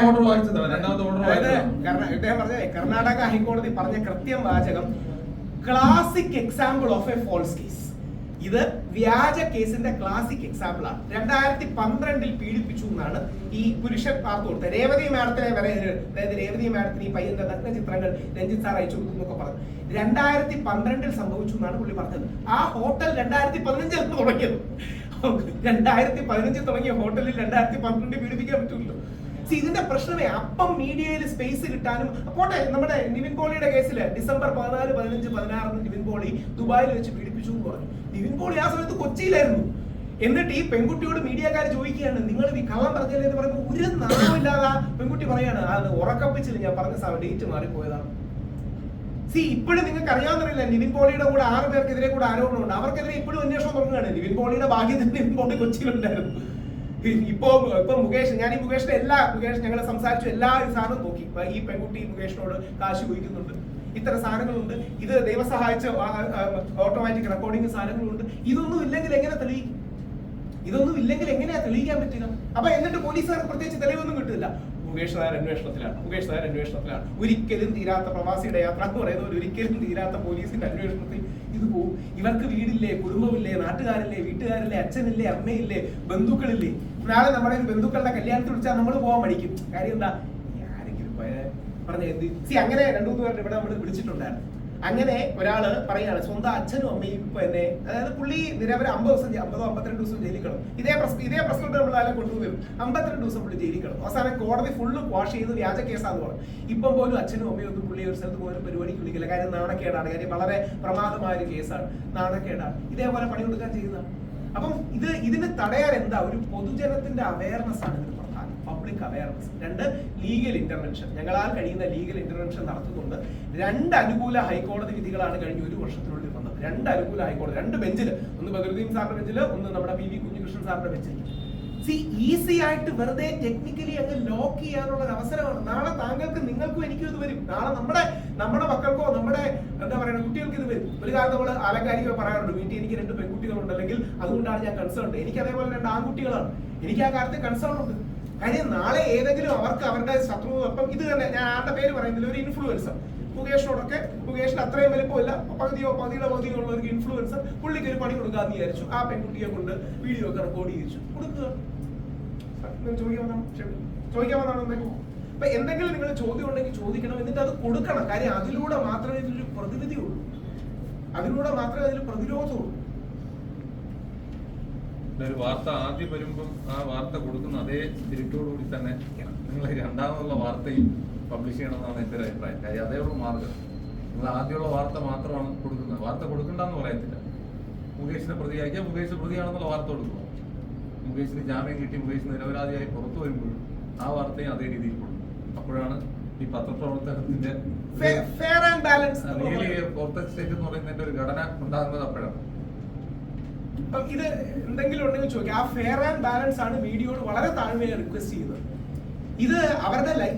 Speaker 5: ഓർഡർ വായിച്ചതാണ്, രണ്ടാമത്തെ ഓർഡർ വായിച്ചത്.
Speaker 1: കർണാടക ഹൈക്കോടതി പറഞ്ഞ കൃത്യം വാചകം, classic example of a false case. ഇത് വ്യാജ കേസിന്റെ ക്ലാസിക് എക്സാമ്പിൾ ആണ്. 2012 പീഡിപ്പിച്ചു എന്നാണ് ഈ പുരുഷൻ വാർത്ത കൊടുത്തത്. രേവതി മാഡത്തിനെ വരെ, അതായത് രേവതി മാഡത്തിന് ഈ പയ്യന്റെ നഗ്ന ചിത്രങ്ങൾ രഞ്ജിത്ത് സാർ അയച്ചു കൊടുത്തു എന്നൊക്കെ പറഞ്ഞു. 2012 സംഭവിച്ചു എന്നാണ് പുള്ളി പറഞ്ഞത്. ആ ഹോട്ടൽ 2015 തുടങ്ങിയത്. 2015 തുടങ്ങിയ ഹോട്ടലിൽ 2012 പീഡിപ്പിക്കാൻ പറ്റൂല്ലോ. ഇതിന്റെ പ്രശ്നമേ അപ്പം മീഡിയയിൽ സ്പേസ് കിട്ടാനും. പോട്ടെ, നമ്മുടെ നിവിൻ പോളിയുടെ കേസില് ഡിസംബർ 14, 15, 16 നിവിൻ പോളി ദുബായിൽ വെച്ച് പീഡിപ്പിച്ചു എന്ന് പറഞ്ഞു. നിവിൻ പോളി ആ സമയത്ത് കൊച്ചിയിലായിരുന്നു. എന്നിട്ട് ഈ പെൺകുട്ടിയോട് മീഡിയക്കാർ ചോദിക്കുകയാണ്, നിങ്ങൾ ഈ കള്ളം പറഞ്ഞല്ലേ എന്ന് പറയുമ്പോൾ ഒരു നാമമില്ലാതെ പെൺകുട്ടി പറയാണ്, അത് ഉറക്കപ്പിച്ചില്ല, ഞാൻ പറഞ്ഞ ഡേറ്റ് മാറിപ്പോയതാണ്. ഇപ്പോഴും നിങ്ങൾക്ക് അറിയാവുന്നില്ല, നിവിൻ പോളിയുടെ കൂടെ 6 പേർക്കെതിരെ കൂടെ ആരോപണമുണ്ട്. അവർക്കെതിരെ ഇപ്പോഴും അന്വേഷണം തുടങ്ങുകയാണ്. നിവിൻ പോളിയുടെ ഭാഗ്യത്തിന് നിവിൻ പോളി കൊച്ചിയിലുണ്ടായിരുന്നു. ഇപ്പൊ മുകേഷ്, ഞാൻ ഈ മുകേഷ് ഞങ്ങൾ സംസാരിച്ചു, എല്ലാ സാധനവും നോക്കി. ഈ പെൺകുട്ടി മുകേഷിനോട് കാശ് ചോദിക്കുന്നുണ്ട്, ഇത്തരം സാധനങ്ങളുണ്ട്, ഇത് ദൈവം സഹായിച്ച ഓട്ടോമാറ്റിക് റെക്കോർഡിംഗ് സാധനങ്ങളുണ്ട്. ഇതൊന്നും ഇല്ലെങ്കിൽ എങ്ങനെ തെളിയിക്കും? ഇതൊന്നും ഇല്ലെങ്കിൽ എങ്ങനെയാ തെളിയിക്കാൻ പറ്റുക? അപ്പൊ എന്നിട്ട് പോലീസുകാർക്ക് പ്രത്യേകിച്ച് തെളിവൊന്നും കിട്ടില്ല. മുകേഷ് നായർ അന്വേഷണത്തിലാണ്. ഒരിക്കലും തീരാത്ത പ്രവാസിയുടെ യാത്ര എന്ന് പറയുന്നത്, ഒരിക്കലും തീരാത്ത പോലീസിന്റെ അന്വേഷണത്തിൽ ഇത് പോകും. ഇവർക്ക് വീടില്ലേ, കുടുംബമില്ലേ, നാട്ടുകാരില്ലേ, വീട്ടുകാരില്ലേ, അച്ഛനില്ലേ, അമ്മയില്ലേ, ബന്ധുക്കളില്ലേ? നാളെ നമ്മുടെ ബന്ധുക്കളുടെ കല്യാണത്തിൽ വിളിച്ചാൽ നമ്മൾ പോകാൻ മടിക്കും. കാര്യം എന്താ? ആരെങ്കിലും പറഞ്ഞ അങ്ങനെ 2-3 പേരുടെ ഇവിടെ നമ്മൾ വിളിച്ചിട്ടുണ്ടായിരുന്നു. അങ്ങനെ ഒരാള് പറയാണ്, സ്വന്തം അച്ഛനും അമ്മയും ഇപ്പൊ എന്നെ, അതായത് പുള്ളി നിരവധി 52 ദിവസം ജയിലിൽ കിടന്നു. ഇതേ പ്രശ്നം നമ്മളെ കൊണ്ടുവരും. 52 ദിവസം പുള്ളി ജയിലിൽ കിടന്നു. അവസാനം കോടതി ഫുള്ള് വാഷ് ചെയ്ത് വ്യാജ കേസാന്ന് പറഞ്ഞു. ഇപ്പം പോലും അച്ഛനും അമ്മയും ഒന്നും പുള്ളി ഒരു സ്ഥലത്ത് പോലും പരിപാടിക്ക് വിളിക്കില്ല. കാര്യം നാണക്കേടാണ്. കാര്യം വളരെ പ്രമാദമായ ഒരു കേസാണ്, നാണക്കേടാണ്. ഇതേപോലെ പണി കൊടുക്കാൻ ചെയ്യുന്നതാണ്. അപ്പം ഇതിന് തടയാൻ എന്താ? ഒരു പൊതുജനത്തിന്റെ അവയർനെസ് ആണ് ഇതിന് പ്രധാനം. Public awareness. 2, legal intervention. ഞങ്ങളാൽ കഴിയുന്ന ലീഗൽ ഇന്റർവെൻഷൻ നടത്തുന്നുണ്ട്. 2 അനുകൂല ഹൈക്കോടതി വിധികളാണ് കഴിഞ്ഞ 1 വർഷത്തിനുള്ളിൽ വന്നത്. 2 അനുകൂല ഹൈക്കോടതി, 2 ബെഞ്ചില്, ഒന്ന് ബദറുദ്ദീൻ സാറിന്റെ ബെഞ്ചില്, ഒന്ന് നമ്മുടെ PV കുഞ്ഞികൃഷ്ണൻ സാറിന്റെ ബെഞ്ചിൽ. ഈസി ആയിട്ട് വെറുതെ ടെക്നിക്കലി അങ്ങ് ലോക്ക് ചെയ്യാനുള്ള ഒരു അവസരമാണ്. നാളെ നിങ്ങൾക്കും എനിക്കും ഇത് വരും. നാളെ നമ്മുടെ മക്കൾക്കോ നമ്മുടെ എന്താ പറയുക കുട്ടികൾക്ക് ഇത് വരും. ഒരു കാലത്ത് നമ്മൾ ആലങ്കാരിക പറയാറുണ്ട്, വീട്ടിൽ എനിക്ക് 2 പെൺകുട്ടികളുണ്ട്, അല്ലെങ്കിൽ അതുകൊണ്ടാണ് ഞാൻ കൺസേൺ. എനിക്ക് അതേപോലെ 2 ആൺകുട്ടികളാണ്. എനിക്ക് ആ കാര്യത്തിൽ കൺസേൺ ഉണ്ട്. കാര്യം നാളെ ഏതെങ്കിലും അവർക്ക് അവരുടെ ശത്രു, അപ്പം ഇത് തന്നെ, ഞാൻ ആരുടെ പേര് പറയുന്നില്ല, ഒരു ഇൻഫ്ലുവൻസർ മുകേഷിന് അത്രയും വലിപ്പമില്ല, പകുതിയുടെ ഉള്ള ഒരു ഇൻഫ്ലുവൻസർ, പുള്ളിക്ക് ഒരു പണി കൊടുക്കാന്ന് വിചാരിച്ചു. ആ പെൺകുട്ടിയെ കൊണ്ട് വീഡിയോ ഒക്കെ റെക്കോർഡ് ചെയ്യിച്ചു കൊടുക്കുക. ചോദിക്കാൻ വന്നാണ്. അപ്പൊ എന്തെങ്കിലും നിങ്ങൾ ചോദ്യം ഉണ്ടെങ്കിൽ ചോദിക്കണം, എന്നിട്ട് അത് കൊടുക്കണം. കാര്യം അതിലൂടെ മാത്രമേ ഇതിലൊരു പ്രതിവിധി ഉള്ളൂ, അതിലൂടെ മാത്രമേ അതിൽ പ്രതിരോധമുള്ളൂ.
Speaker 5: ഒരു വാർത്ത ആദ്യം വരുമ്പം ആ വാർത്ത കൊടുക്കുന്ന അതേ സ്പിരിറ്റോടുകൂടി തന്നെ നിങ്ങൾ രണ്ടാമതുള്ള വാർത്തയും പബ്ലിഷ് ചെയ്യണമെന്നാണ് എൻ്റെ ഒരു അഭിപ്രായം. കാര്യം അതേ ഉള്ള മാർഗം. നിങ്ങൾ ആദ്യമുള്ള വാർത്ത മാത്രമാണ് കൊടുക്കുന്നത്. വാർത്ത കൊടുക്കണ്ടെന്ന് പറയത്തില്ല. മുകേഷിനെ പ്രതിയാക്കിയാൽ മുകേഷ് പ്രതിയാണെന്നുള്ള വാർത്ത കൊടുക്കുക. മുകേഷിന് ജാമ്യം കിട്ടി മുകേഷ് നിരപരാധിയായി പുറത്തു വരുമ്പോഴും ആ വാർത്തയും അതേ രീതിയിൽ കൊടുക്കും. അപ്പോഴാണ് ഈ പത്രപ്രവർത്തനത്തിന്റെ റിയലി പുറത്തെ സ്റ്റേറ്റ് എന്ന് പറയുന്നതിന്റെ ഒരു ഘടന ഉണ്ടാകുന്നത് അപ്പോഴാണ്.
Speaker 1: ഇത് എന്തെങ്കിലും ഉണ്ടെങ്കിൽ ചോദിക്കാം. ആ ഫെയർ ആൻഡ് ബാലൻസ് ആണ് മീഡിയയോട് വളരെ താഴ്മയായി റിക്വസ്റ്റ് ചെയ്യുന്നത്. ഇത്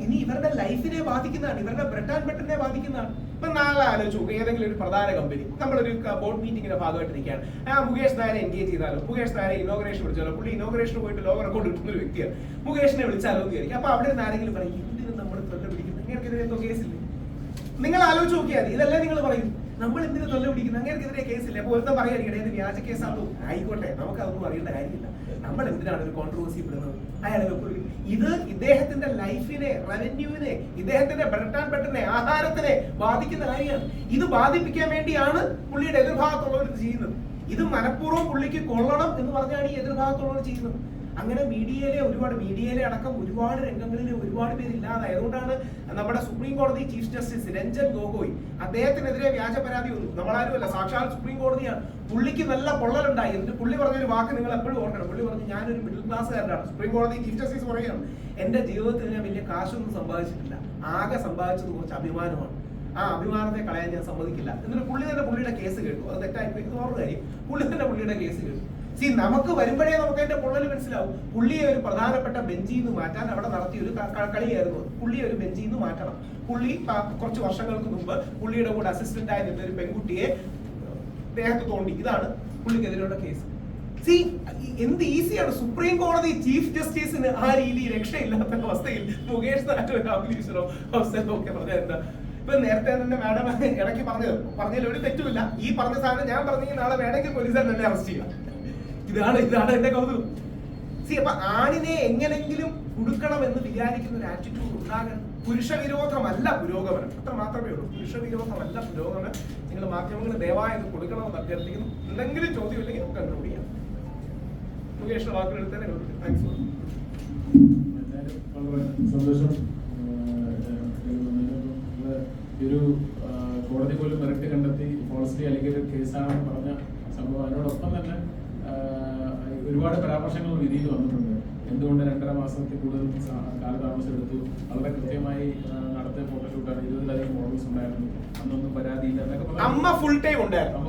Speaker 1: ഇനി ഇവരുടെ ലൈഫിനെ ബാധിക്കുന്നതാണ്, ഇവരുടെ ബ്രെഡ് ആൻഡ് ബട്ടറിനെ ബാധിക്കുന്നതാണ്. ഇപ്പൊ നാളെ ആലോചിച്ചു ഏതെങ്കിലും ഒരു പ്രധാന കമ്പനി നമ്മളൊരു ബോർഡ് മീറ്റിംഗിന്റെ ഭാഗമായിട്ടിരിക്കുകയാണ്, മുകേഷ് നായരെ എൻഗേജ് ചെയ്താലോ, മുകേഷ് നായരെ ഇനോഗ്രേഷൻ വിളിച്ചാലോ, പുള്ളി ഇനോഗ്രേഷന് പോയിട്ട് ലോക റെക്കോർഡ് കിട്ടുന്ന ഒരു വ്യക്തിയാണ്, മുകേഷിനെ വിളിച്ചാലോ എന്ന് വിചാരിക്കും. അപ്പൊ അവിടെ നിന്ന് ആരെങ്കിലും പറയും എന്തിനും നമ്മൾ തൊല്ല പിടിക്കുന്നത്, നിങ്ങൾക്കെതിരെ എന്തോ കേസില്ലേ? നിങ്ങൾ ആലോചിച്ച് നോക്കിയാൽ ഇതല്ലേ നിങ്ങൾ പറയും നമ്മൾ എന്തിനു തൊല്ല പിടിക്കുന്നത്, അങ്ങനെക്കെതിരെ കേസില്ല. അപ്പൊ ഒരുത്തം പറയാതിരിക്കട്ടെ ഇത് വ്യാജ കേസാണോ, ആയിക്കോട്ടെ, നമുക്കതൊന്നും അറിയേണ്ട കാര്യമില്ല. നമ്മൾ എന്തിനാണ് ഒരു കോൺട്രവേഴ്സി പെടുന്നത്? അയാളെ ഇത് ഇദ്ദേഹത്തിന്റെ ലൈഫിനെ, റവന്യൂവിനെ, ഇദ്ദേഹത്തിന്റെ ബ്രെഡ് ആൻഡ് ബട്ടറിനെ, ആഹാരത്തിനെ ബാധിക്കുന്ന കാര്യമാണ്. ഇത് ബാധിപ്പിക്കാൻ വേണ്ടിയാണ് പുള്ളിയുടെ എതിർഭാഗത്തുള്ളവർ ഇത് ചെയ്യുന്നത്. ഇത് മനഃപൂർവ്വം പുള്ളിക്ക് കൊള്ളണം എന്ന് പറഞ്ഞാണ് ഈ എതിർഭാഗത്തുള്ളവർ ചെയ്യുന്നത്. അങ്ങനെ മീഡിയയിലെ അടക്കം ഒരുപാട് രംഗങ്ങളിൽ ഒരുപാട് പേര് ഇല്ലാതായി. അതുകൊണ്ടാണ് നമ്മുടെ സുപ്രീം കോടതി ചീഫ് ജസ്റ്റിസ് രഞ്ജൻ ഗൊഗോയ് അദ്ദേഹത്തിനെതിരെ വ്യാജ പരാതി വന്നു. നമ്മളാരുമല്ല, സാക്ഷാൽ സുപ്രീം കോടതിയാണ്. പുള്ളിക്ക് നല്ല പൊള്ളലുണ്ടായി. എന്നിട്ട് പുള്ളി പറഞ്ഞൊരു വാക്ക് നിങ്ങൾ എപ്പോഴും ഓർക്കണം. പുള്ളി പറഞ്ഞു ഞാനൊരു മിഡിൽ ക്ലാസ്സുകാരനാണ്. സുപ്രീം കോടതി ചീഫ് ജസ്റ്റിസ് പറയുകയാണ് എന്റെ ജീവിതത്തിൽ ഞാൻ വലിയ കാശൊന്നും സമ്പാദിച്ചിട്ടില്ല, ആകെ സമ്പാദിച്ചത് കുറച്ച് അഭിമാനമാണ്, ആ അഭിമാനത്തെ കളയാൻ ഞാൻ സമ്മതിക്കില്ല. എന്നിട്ട് പുള്ളി തന്നെ പുള്ളിയുടെ കേസ് കേട്ടു. അത് തെറ്റായിപ്പോയി, ഇത് വേറൊരു കാര്യം. പുള്ളി തന്നെ പുള്ളിയുടെ കേസ് കേട്ടു. നമുക്ക് വരുമ്പോഴേ നമുക്ക് അതിന്റെ പൊള്ളൽ മനസ്സിലാവും. പുള്ളിയെ ഒരു പ്രധാനപ്പെട്ട ബെഞ്ചിൽ നിന്ന് മാറ്റാൻ അവിടെ നടത്തിയ ഒരു കളിയായിരുന്നു. പുള്ളിയെ ഒരു ബെഞ്ചിൽ നിന്ന് മാറ്റണം. പുള്ളി കുറച്ച് വർഷങ്ങൾക്ക് മുമ്പ് പുള്ളിയുടെ കൂടെ അസിസ്റ്റന്റ് ആയി നിന്ന ഒരു പെൺകുട്ടിയെ ദേഹത്ത് തോണ്ടി. ഇതാണ് പുള്ളിക്കെതിരെയുള്ള കേസ്. എന്ത് ഈസിയാണ്. സുപ്രീം കോടതി ചീഫ് ജസ്റ്റിസിന് ആ രീതി രക്ഷയില്ലാത്ത അവസ്ഥയിൽ മുകേഷ് നായർ, രാഹുൽ ഈശ്വരോ ഒക്കെ പറഞ്ഞ എന്താ? ഇപ്പൊ നേരത്തെ തന്നെ മാഡം ഇടയ്ക്ക് പറഞ്ഞതിൽ ഒരു തെറ്റുമില്ല. ഈ പറഞ്ഞ സാധനം ഞാൻ പറഞ്ഞെങ്കിൽ നാളെ വേണമെങ്കിൽ പോലീസുകാർ തന്നെ അറസ്റ്റ് ചെയ്യാം. ഇതാണ് എന്റെ കൗതുകം. അപ്പൊ ആണിനെ എങ്ങനെങ്കിലും കൊടുക്കണമെന്ന് വിചാരിക്കുന്ന ഒരു ആറ്റിറ്റ്യൂഡ് ഉണ്ടാകണം. പുരുഷവിരോധമല്ല പുരോഗമനം, അത്ര മാത്രമേ ഉള്ളൂ. പുരുഷവിരോധമല്ല പുരോഗമനം. നിങ്ങൾ മാധ്യമങ്ങൾ ദയവായി ഇത് കൊടുക്കണമെന്ന് അഭ്യർത്ഥിക്കുന്നു. എന്തെങ്കിലും ചോദ്യമില്ലെങ്കിൽ നമുക്ക് കൺക്ലൂഡ് ചെയ്യാം. മുകേഷിന്റെ വാക്കുകൾ തന്നെ താങ്ക്സ്.
Speaker 2: വളരെ സന്തോഷം. ഒരു കോടതി പോലും മെറിറ്റ് കണ്ടെത്തി ഫോൾസ്ലി അല്ലെങ്കിൽ കേസാണെന്ന് പറഞ്ഞ സംഭവം. അതിനോടൊപ്പം തന്നെ ഒരുപാട് പരാമർശങ്ങൾ വിധിയിൽ വന്നിട്ടുണ്ട്. എന്തുകൊണ്ട് 2.5 മാസത്തിൽ കൂടുതൽ കാലതാമസം എടുത്തു, വളരെ കൃത്യമായി നടത്തിയ ഫോട്ടോഷൂട്ടാണ്, 20-ലധികം മോഡൽസ് ഉണ്ടായിരുന്നു, അന്നൊന്നും പരാതിയില്ല എന്നൊക്കെ.
Speaker 1: അമ്മ ഫുൾ ടൈം ഉണ്ടായിരുന്നു.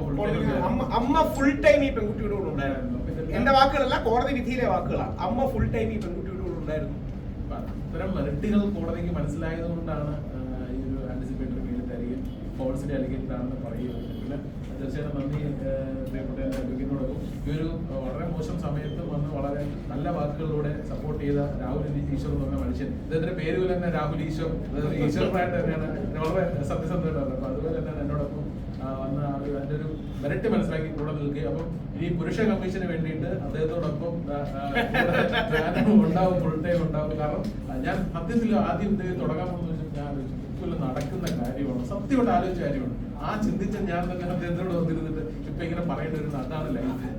Speaker 1: അമ്മ ഫുൾ ടൈം ഈ പെൺകുട്ടിയുടെ കൂടെ ഉണ്ടായിരുന്നു. എന്റെ വാക്കുകളല്ല, കോടതി വിധിയിലെ വാക്കുകളാണ്. അമ്മ ഫുൾ ടൈം ഈ പെൺകുട്ടിയുടെ കൂടെ ഉണ്ടായിരുന്നു.
Speaker 2: ഇത്തരം മെറിറ്റുകൾ കോടതിക്ക് മനസ്സിലായത് കൊണ്ടാണ് ഈ ഒരു ആന്റിസിപ്പേറ്ററി മെയിൽ തരികയും ഫോൾസിന്റെ അലിഗേറ്റഡ് ആണെന്ന് പറയുന്നത്. പിന്നെ തീർച്ചയായിട്ടും നന്ദി പ്രിയപ്പെട്ട അഡ്വക്കേറ്റിനോടൊപ്പം ഈ ഒരു വളരെ മോശം സമയത്ത് വന്ന് വളരെ നല്ല വാക്കുകളിലൂടെ സപ്പോർട്ട് ചെയ്ത രാഹുൽ ഈശ്വർ എന്ന് പറഞ്ഞ മനുഷ്യൻ. ഇദ്ദേഹത്തിന്റെ പേര് പോലെ തന്നെ രാഹുൽ ഈശ്വർ, ഈശ്വരനായിട്ട് തന്നെയാണ് വളരെ സത്യസന്ധമായിട്ട്. അപ്പൊ അതുപോലെ തന്നെയാണ് എന്നോടൊപ്പം വന്ന് അതിന്റെ ഒരു മെറിറ്റ് മനസ്സിലാക്കി കൂടെ നിൽക്കുക. അപ്പം ഈ പുരുഷ കമ്മീഷന് വേണ്ടിയിട്ട് അദ്ദേഹത്തോടൊപ്പം ഉണ്ടാവും, ഫുൾ ടൈം ഉണ്ടാവും. കാരണം ഞാൻ സത്യത്തിൽ ആദ്യം എന്തെങ്കിലും തുടങ്ങാൻ പോകുന്ന വെച്ചാൽ ഞാൻ നടക്കുന്ന കാര്യമാണ്, സത്യമായിട്ട് ആലോചിച്ച കാര്യമാണ്. ആ ചിന്തിച്ച ഞാൻ തന്നെ അദ്ദേഹത്തോട് വന്നിരുന്നിട്ട് ഇപ്പൊ ഇങ്ങനെ പറയേണ്ടി വരുന്നത് അതാണ് ലൈഫ്.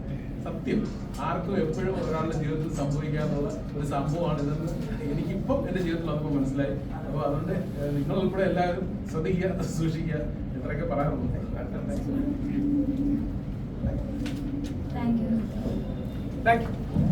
Speaker 2: സത്യം ആർക്കും എപ്പോഴും ഒരാളുടെ ജീവിതത്തിൽ സംഭവിക്കാനുള്ള ഒരു സംഭവമാണ് ഇതെന്ന് എനിക്കിപ്പം എന്റെ ജീവിതത്തിൽ വന്നപ്പോൾ മനസ്സിലായി. അപ്പൊ അതുകൊണ്ട് നിങ്ങൾ ഉൾപ്പെടെ എല്ലാവരും ശ്രദ്ധിക്കുക, സൂക്ഷിക്കുക. എത്രയൊക്കെ പറയാറുള്ളൂ.
Speaker 3: Thank you.